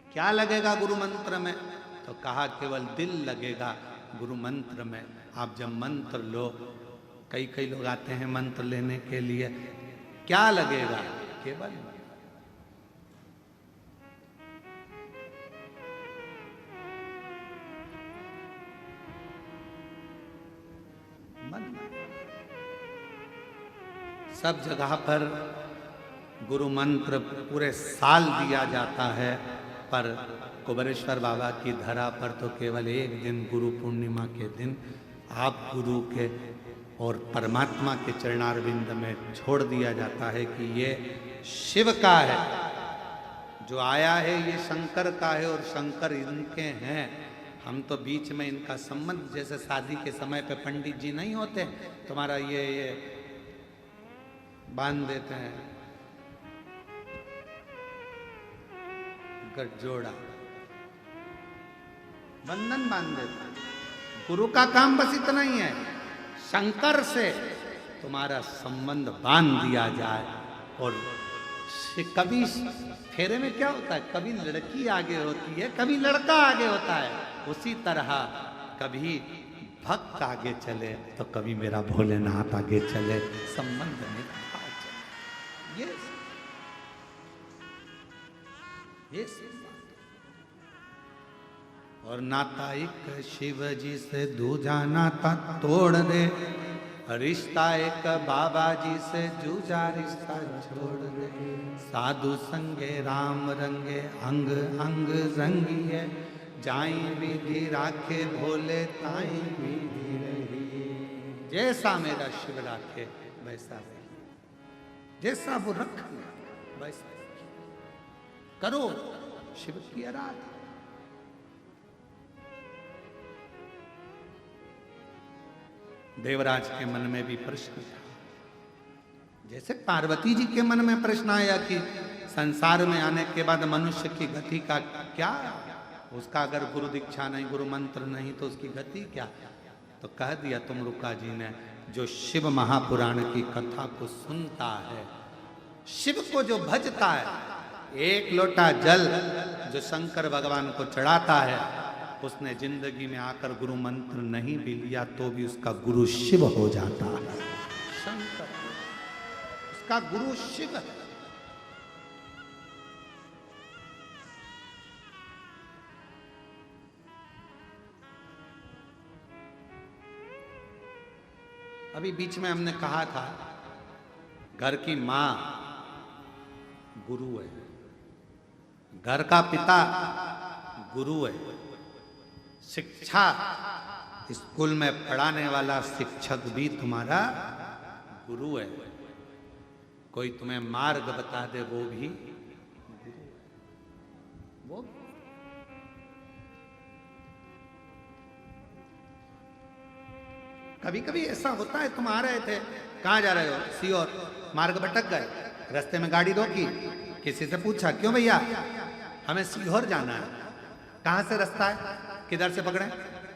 क्या लगेगा गुरु मंत्र में? तो कहा केवल दिल लगेगा गुरु मंत्र में। आप जब मंत्र लो, कई लोग आते हैं मंत्र लेने के लिए, क्या लगेगा? केवल सब जगह पर गुरु मंत्र पूरे साल दिया जाता है, पर कुबरेश्वर बाबा की धरा पर तो केवल एक दिन, गुरु पूर्णिमा के दिन आप गुरु के और परमात्मा के चरणारविंद में छोड़ दिया जाता है कि ये शिव का है, जो आया है ये शंकर का है और शंकर इनके हैं। हम तो बीच में इनका संबंध, जैसे शादी के समय पे पंडित जी नहीं होते, तुम्हारा ये बांध देते हैं गठजोड़ा, बंधन बांध देता है। गुरु का काम बस इतना ही है, शंकर से तुम्हारा संबंध बांध दिया जाए। और कभी फेरे में क्या होता है, कभी लड़की आगे होती है, कभी लड़का आगे होता है। उसी तरह कभी भक्त आगे चले तो कभी मेरा भोलेनाथ आगे चले, संबंध निभा चले। ये और नाता एक शिव जी से दूजा नाता तोड़ दे, रिश्ता एक बाबा जी से जूझा रिश्ता छोड़ दे। साधु संगे राम रंगे अंग अंग रंगिए, जाई विधि राखे भोले ताई विधि रही। जैसा मेरा शिव राखे वैसा रहे, जैसा वो रख वैसा करो शिव की आराधना। देवराज के मन में भी प्रश्न था, जैसे पार्वती जी के मन में प्रश्न आया कि संसार में आने के बाद मनुष्य की गति का क्या, उसका अगर गुरु दीक्षा नहीं, गुरु मंत्र नहीं तो उसकी गति क्या। तो कह दिया तुमरुका जी ने, जो शिव महापुराण की कथा को सुनता है, शिव को जो भजता है, एक लोटा जल जो शंकर भगवान को चढ़ाता है, उसने जिंदगी में आकर गुरु मंत्र नहीं भी लिया तो भी उसका गुरु शिव हो जाता है। शंकर उसका गुरु शिव है। अभी बीच में हमने कहा था घर की मां गुरु है, घर का पिता गुरु है, शिक्षा स्कूल में पढ़ाने वाला शिक्षक भी तुम्हारा गुरु है। कोई तुम्हें मार्ग बता दे वो भी गुरु है। वो कभी कभी ऐसा होता है, तुम आ रहे थे, कहाँ जा रहे हो, सीहोर, मार्ग भटक गए, रास्ते में गाड़ी रोकी, किसी से पूछा क्यों भैया, हमें सीहोर जाना है। कहाँ से रास्ता है, किधर से पकड़े,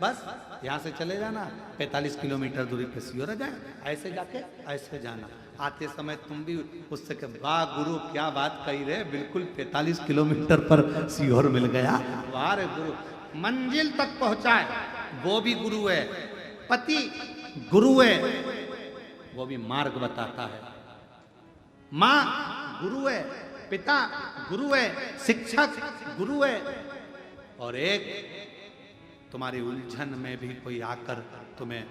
बस यहाँ से चले जाना, 45 किलोमीटर दूरी पे सीहोर आ जाए, ऐसे जाके ऐसे जाना। आते समय तुम भी उससे कह, वाह गुरु क्या बात कही रहे, बिल्कुल 45 किलोमीटर पर सीहोर मिल गया, वाह रे गुरु। मंजिल तक पहुंचाए वो भी गुरु है, पति गुरु है, वो भी मार्ग बताता है। माँ गुरु है, पिता गुरु है, शिक्षक गुरु है। और एक तुम्हारी उलझन में भी कोई आकर तुम्हें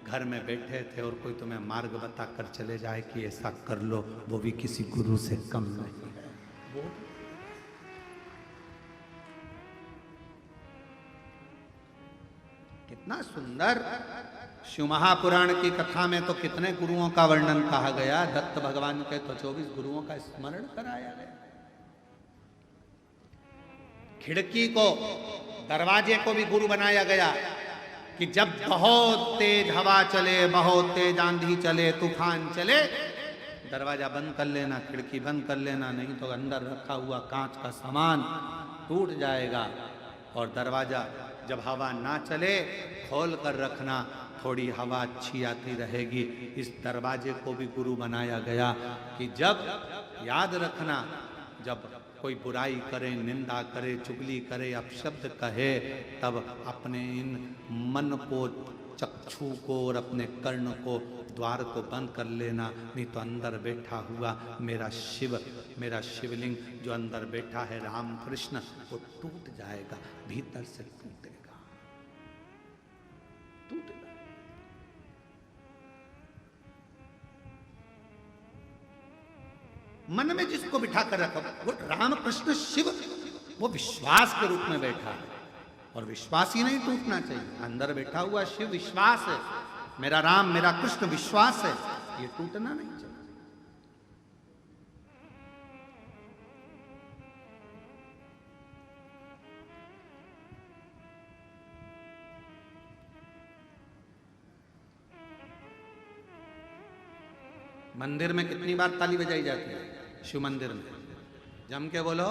घर में बैठे थे और कोई तुम्हें मार्ग बताकर चले जाए कि ऐसा कर लो, वो भी किसी गुरु से कम नहीं है। वो कितना सुंदर शिव महापुराण की कथा में तो कितने गुरुओं का वर्णन कहा गया। दत्त भगवान के तो 24 गुरुओं का स्मरण कराया गया। खिड़की को, दरवाजे को भी गुरु बनाया गया कि जब बहुत तेज हवा चले, बहुत तेज आंधी चले, तूफान चले, दरवाजा बंद कर लेना, खिड़की बंद कर लेना, नहीं तो अंदर रखा हुआ कांच का सामान टूट जाएगा। और दरवाजा जब हवा ना चले खोल कर रखना, थोड़ी हवा अच्छी आती रहेगी। इस दरवाजे को भी गुरु बनाया गया कि जब, याद रखना, जब कोई बुराई करे, निंदा करे, चुगली करे, अपशब्द कहे, तब अपने इन मन को, चक्षु को और अपने कर्ण को, द्वार को बंद कर लेना, नहीं तो अंदर बैठा हुआ मेरा शिव, मेरा शिवलिंग जो अंदर बैठा है राम कृष्ण, वो टूट जाएगा, भीतर से टूटेगा, टूटेगा। मन में जिसको बिठा कर रखो, वो राम कृष्ण शिव, वो विश्वास के रूप में बैठा है। और विश्वास ही नहीं टूटना चाहिए। अंदर बैठा हुआ शिव विश्वास है, मेरा राम मेरा कृष्ण विश्वास है, ये टूटना नहीं चाहिए। मंदिर में कितनी बार ताली बजाई जाती है? शिव मंदिर में जम के बोलो,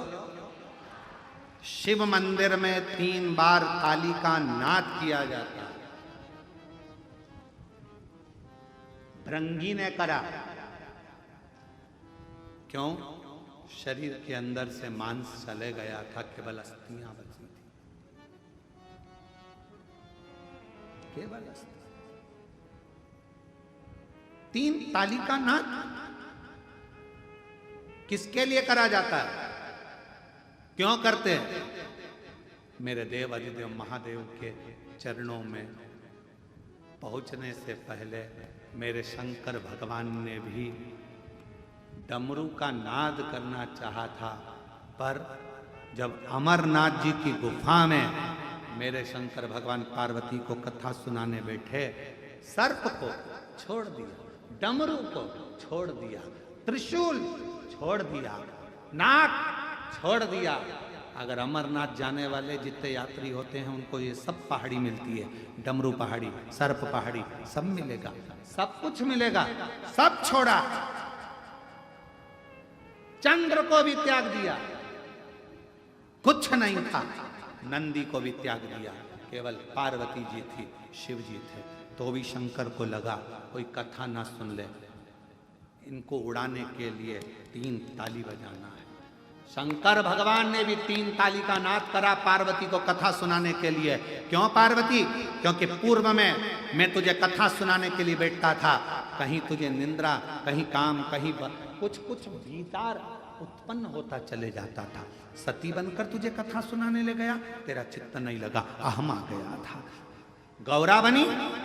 शिव मंदिर में 3 बार ताली का नाद किया जाता है। भृंगी ने करा, क्यों? शरीर के अंदर से मांस चले गया था, केवल अस्थियां बची थी, केवल अस्थियां। 3 ताली का नाद किसके लिए करा जाता है? क्यों करते हैं? मेरे देव अधिदेव महादेव के चरणों में पहुंचने से पहले मेरे शंकर भगवान ने भी डमरू का नाद करना चाहा था, पर जब अमरनाथ जी की गुफा में मेरे शंकर भगवान पार्वती को कथा सुनाने बैठे, सर्प को छोड़ दिया, डमरू को छोड़ दिया, त्रिशूल छोड़ दिया, नाग छोड़ दिया। अगर अमरनाथ जाने वाले जितने यात्री होते हैं उनको ये सब पहाड़ी मिलती है, डमरू पहाड़ी, सर्प पहाड़ी, सब मिलेगा, सब कुछ मिलेगा, सब छोड़ा। चंद्र को भी त्याग दिया, कुछ नहीं था। नंदी को भी त्याग दिया, केवल पार्वती जी थी, शिव जी थे। तो भी शंकर को लगा कोई कथा ना सुन ले, इनको उड़ाने के लिए 3 ताली बजाना है। शंकर भगवान ने भी 3 ताली का नाद करा पार्वती को कथा सुनाने के लिए। क्यों पार्वती? क्योंकि पूर्व में मैं तुझे कथा सुनाने के लिए बैठता था, कहीं तुझे निंद्रा, कहीं काम, कहीं कुछ कुछ भीतर उत्पन्न होता चले जाता था। सती बनकर तुझे कथा सुनाने ले गया, तेरा चित्त नहीं लगा, अहम आ गया था। गौरा बनी,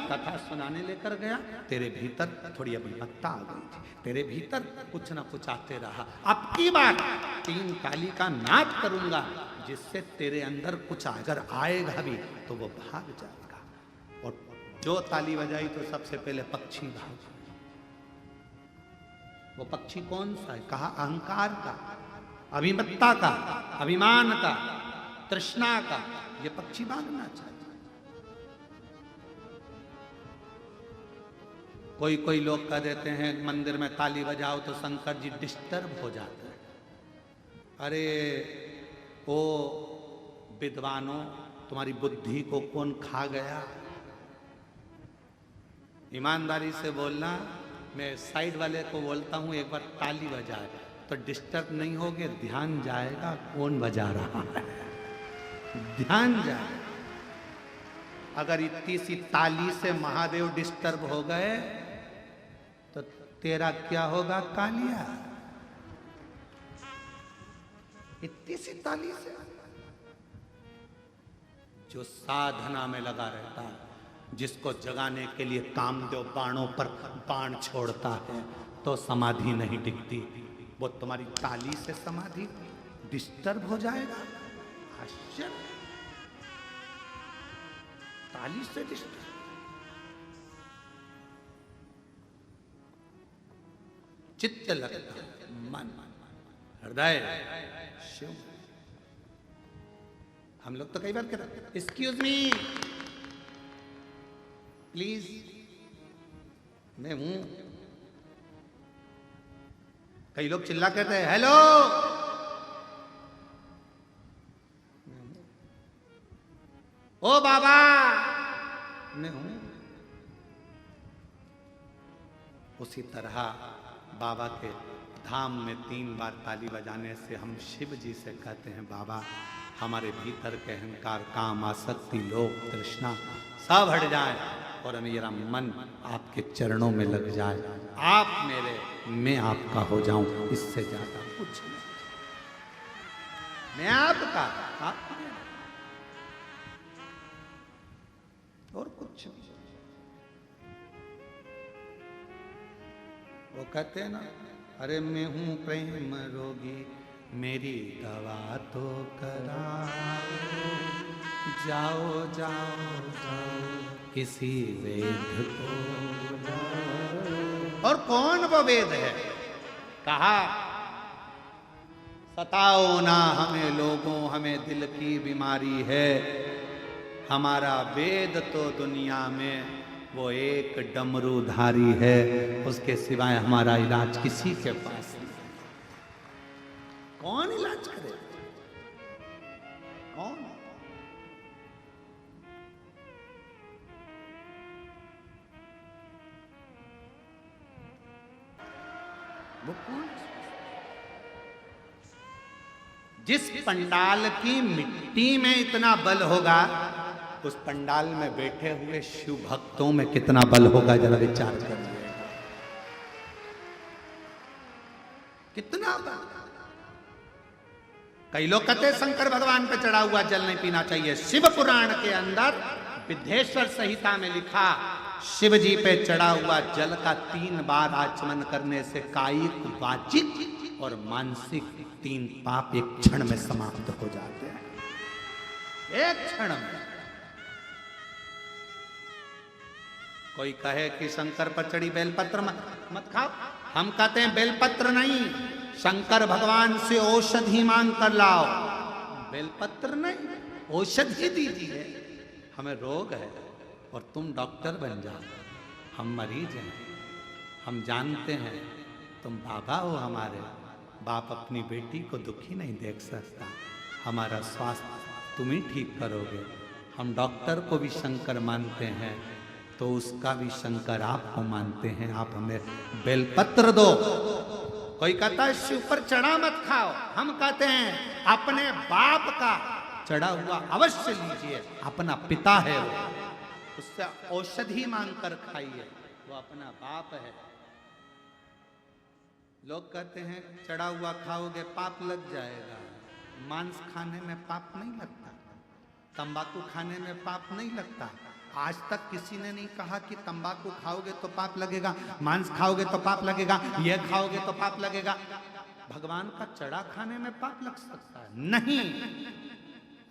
कथा सुनाने लेकर गया, तेरे भीतर थोड़ी अभिमत्ता आ गई थी, तेरे भीतर कुछ ना कुछ आते रहा। अब की बात 3 ताली का नाद करूंगा, जिससे तेरे अंदर कुछ अगर आएगा भी तो वो भाग जाएगा। और जो ताली बजाई तो सबसे पहले पक्षी भाग। वो पक्षी कौन सा है? कहा अहंकार का, अभिमत्ता का, अभिमान का, तृष्णा का। ये पक्षी भागना चाहिए। कोई कोई लोग कह देते हैं मंदिर में ताली बजाओ तो शंकर जी डिस्टर्ब हो जाते हैं। अरे ओ विद्वानों, तुम्हारी बुद्धि को कौन खा गया? ईमानदारी से बोलना। मैं साइड वाले को बोलता हूँ एक बार ताली बजाए तो डिस्टर्ब नहीं होगे, ध्यान जाएगा कौन बजा रहा है, ध्यान जाए। अगर इतनी सी ताली से महादेव डिस्टर्ब हो गए तो तेरा क्या होगा कालिया? इतनी सी ताली से। जो साधना में लगा रहता है, जिसको जगाने के लिए कामदेव बाणों पर बाण छोड़ता है, तो समाधि नहीं टिकती। वो तुम्हारी ताली से समाधि डिस्टर्ब हो जाएगा। आश्चर्य! ताली से डिस्टर्ब। चित्त लगता, मन, हृदय शिव। हम लोग तो कई बार कहते हैं एक्सक्यूज मी प्लीज, मैं हूं। कई लोग चिल्ला कहते हैं हेलो, ओ बाबा, मैं हूं। उसी तरह बाबा के धाम में 3 बार ताली बजाने से हम शिव जी से कहते हैं बाबा हमारे भीतर के अहंकार, काम, आसक्ति, लोभ, तृष्णा सब हट जाए और मेरा मन आपके चरणों में लग जाए, आप मेरे, मैं आपका हो जाऊं। इससे ज्यादा कुछ नहीं। मैं आपका, आप और कुछ नहीं। वो कहते हैं ना, अरे मैं हूं प्रेम रोगी, मेरी दवा तो कराओ, जाओ जाओ जाओ किसी वेद को। और कौन वो वेद है? कहा सताओ ना हमें लोगों, हमें दिल की बीमारी है। हमारा वेद तो दुनिया में वो एक डमरूधारी है, उसके सिवाय हमारा इलाज किसी के पास नहीं। कौन इलाज करे? वो पूर्ण। जिस पंडाल की मिट्टी में इतना बल होगा, उस पंडाल में बैठे हुए शिव भक्तों में कितना बल होगा, जरा विचार करिए। कितना बल। कई लोग कहते हैं शंकर भगवान पे चढ़ा हुआ जल नहीं पीना चाहिए। शिव पुराण के अंदर विद्धेश्वर संहिता में लिखा, शिव जी पे चढ़ा हुआ जल का 3 बार आचमन करने से कायिक, वाचिक और मानसिक 3 पाप एक क्षण में समाप्त हो जाते हैं, एक क्षण में। कोई कहे कि शंकर पर चढ़ी बेलपत्र मत खाओ, हम कहते हैं बेलपत्र नहीं, शंकर भगवान से औषधि मांग कर लाओ। बेलपत्र नहीं, औषधि दीजिए। हमें रोग है और तुम डॉक्टर बन जाओ, हम मरीज हैं, हम जानते हैं तुम बाबा हो हमारे। बाप अपनी बेटी को दुखी नहीं देख सकता, हमारा स्वास्थ्य तुम ही ठीक करोगे। हम डॉक्टर को भी शंकर मानते हैं, तो उसका भी शंकर आपको मानते हैं, आप हमें बेलपत्र दो। कोई कहता है शिव पर चढ़ा मत खाओ, हम कहते हैं अपने बाप का चढ़ा हुआ अवश्य लीजिए, अपना पिता है वो, उससे औषधि मांग कर खाइए, वो अपना बाप है। लोग कहते हैं चढ़ा हुआ खाओगे पाप लग जाएगा। मांस खाने में पाप नहीं लगता, तंबाकू खाने में पाप नहीं लगता। आज तक किसी ने नहीं कहा कि तंबाकू खाओगे तो पाप लगेगा, मांस खाओगे तो पाप लगेगा, ये खाओगे तो पाप लगेगा। भगवान का चढ़ा खाने में पाप लग सकता है? नहीं,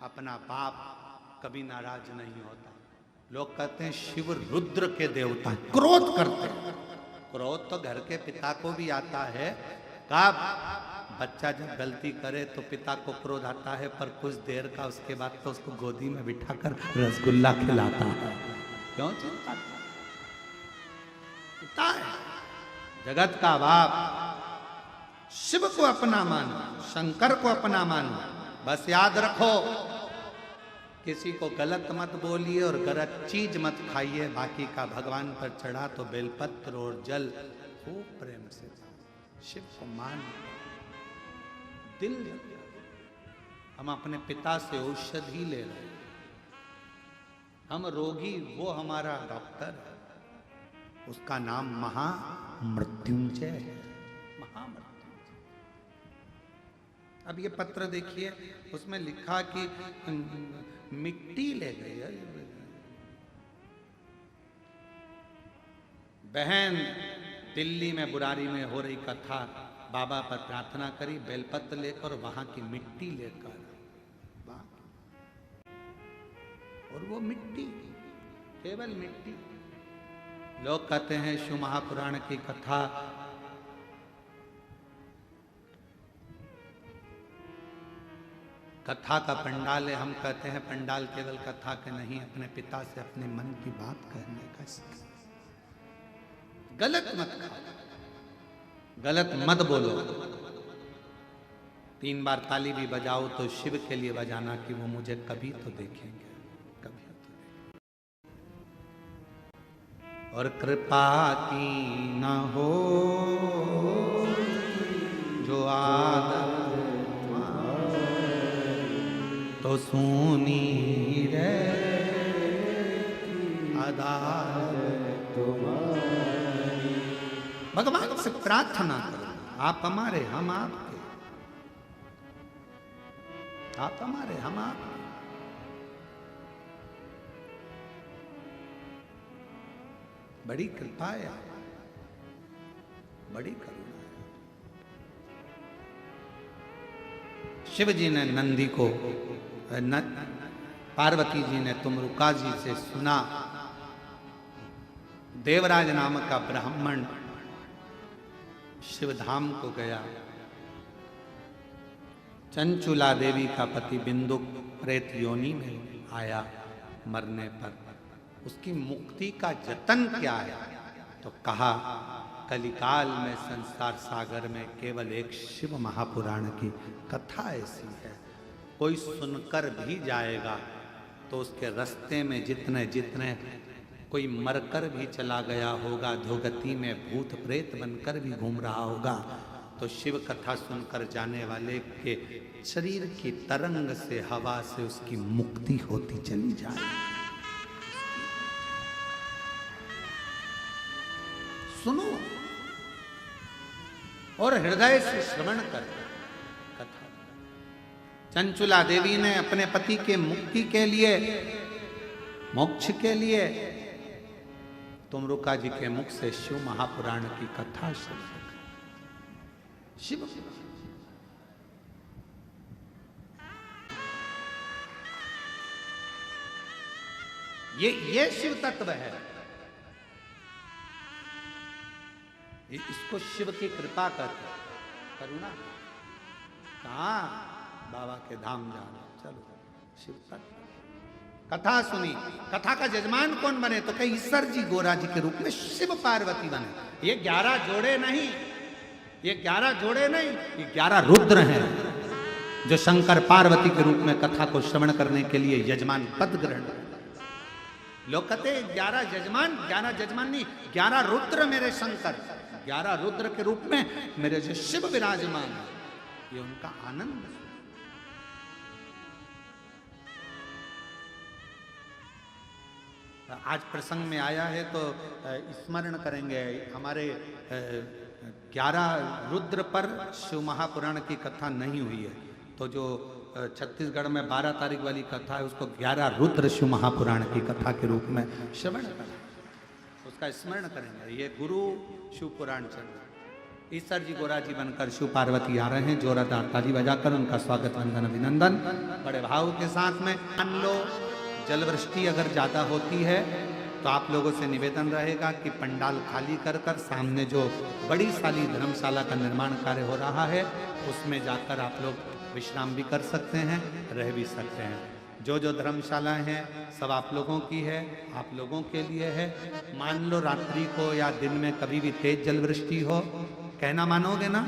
अपना बाप कभी नाराज नहीं होता। लोग कहते हैं शिव रुद्र के देवता, क्रोध करते हैं। क्रोध तो घर के पिता को भी आता है। कब बच्चा जब गलती करे तो पिता को क्रोध आता है, पर कुछ देर का उसके बाद तो उसको गोदी में बिठाकर रसगुल्ला खिलाता है। क्यों चिंता? पिता है, जगत का बाप। शिव को अपना मानो, शंकर को अपना मानो। बस याद रखो, किसी को गलत मत बोलिए और गलत चीज मत खाइए। बाकी का भगवान पर चढ़ा तो बेलपत्र और जल खूब प्रेम से शिव को मान दिल। हम अपने पिता से औषधि ले रहे हैं, हम रोगी, वो हमारा डॉक्टर है, उसका नाम महामृत्युंजय है। महामृत्युंजय। अब ये पत्र देखिए, उसमें लिखा कि मिट्टी ले गई। बहन दिल्ली में बुरारी में हो रही कथा, बाबा पर प्रार्थना करी, बेलपत्र लेकर वहां की मिट्टी लेकर, और वो मिट्टी, केवल मिट्टी। लोग कहते हैं शिव महापुराण की कथा कथा का पंडाल है। हम कहते हैं पंडाल केवल कथा के नहीं, अपने पिता से अपने मन की बात कहने का सीख। गलत मत खाओ, गलत मत बोलो। 3 बार ताली भी बजाओ तो शिव के लिए बजाना कि वो मुझे कभी तो देखेंगे, कभी तो देखेंगे। और कृपा की न हो जो आदत तो सुनी रे अदालत तुम्हारी। भगवान से प्रार्थना करो, आप हमारे हम आपके, आप हमारे हम आपके। बड़ी कृपा है, बड़ी करुणा है। शिव जी ने नंदी को, पार्वती जी ने तुमरुका जी से सुना, देवराज नाम का ब्राह्मण शिवधाम को गया। चंचुला देवी का पति बिंदुक प्रेत योनि में आया मरने पर, उसकी मुक्ति का जतन क्या है? तो कहा कलिकाल में संसार सागर में केवल एक शिव महापुराण की कथा ऐसी है, कोई सुनकर भी जाएगा तो उसके रास्ते में जितने जितने कोई मरकर भी चला गया होगा, धोगति में भूत प्रेत बनकर भी घूम रहा होगा, तो शिव कथा सुनकर जाने वाले के शरीर की तरंग से, हवा से उसकी मुक्ति होती चली जाए। सुनो और हृदय से श्रवण कर कथा। चंचुला देवी ने अपने पति के मुक्ति के लिए, मोक्ष के लिए तुमरुका जी के मुख से शिव महापुराण की कथा सुनी। शिव ये शिव तत्व है। इसको शिव की कृपा करते, करुणा। कहा बाबा के धाम जाना, चलो शिव तत्व। कथा सुनी, कथा का जजमान कौन बने? तो कहीं ईश्वर जी गोरा जी के रूप में शिव पार्वती बने। ये 11 जोड़े नहीं, ये 11 जोड़े नहीं, ये 11 रुद्र हैं जो शंकर पार्वती के रूप में कथा को श्रवण करने के लिए यजमान पद ग्रहण करते। लोग कहते 11 जजमान, 11 जजमान नहीं, 11 रुद्र मेरे शंकर, 11 रुद्र के रूप में मेरे जो शिव विराजमान, ये उनका आनंद। आज प्रसंग में आया है तो स्मरण करेंगे। हमारे 11 रुद्र पर शिव महापुराण की कथा नहीं हुई है, तो जो छत्तीसगढ़ में 12 तारीख वाली कथा है उसको 11 रुद्र शिव महापुराण की कथा के रूप में श्रवण करें, उसका स्मरण करेंगे। ये गुरु शिव पुराण चल रहा है। ईश्वर जी गोरा जी बनकर शिव पार्वती आ रहे हैं, जोरदार ताली बजाकर उनका स्वागत वंदन अभिनंदन बड़े भाव के साथ में। मान लो जल वृष्टि अगर ज़्यादा होती है तो आप लोगों से निवेदन रहेगा कि पंडाल खाली कर कर सामने जो बड़ी साली धर्मशाला का निर्माण कार्य हो रहा है उसमें जाकर आप लोग विश्राम भी कर सकते हैं, रह भी सकते हैं। जो जो धर्मशाला हैं सब आप लोगों की है, आप लोगों के लिए है। मान लो रात्रि को या दिन में कभी भी तेज जल वृष्टि हो, कहना मानोगे ना?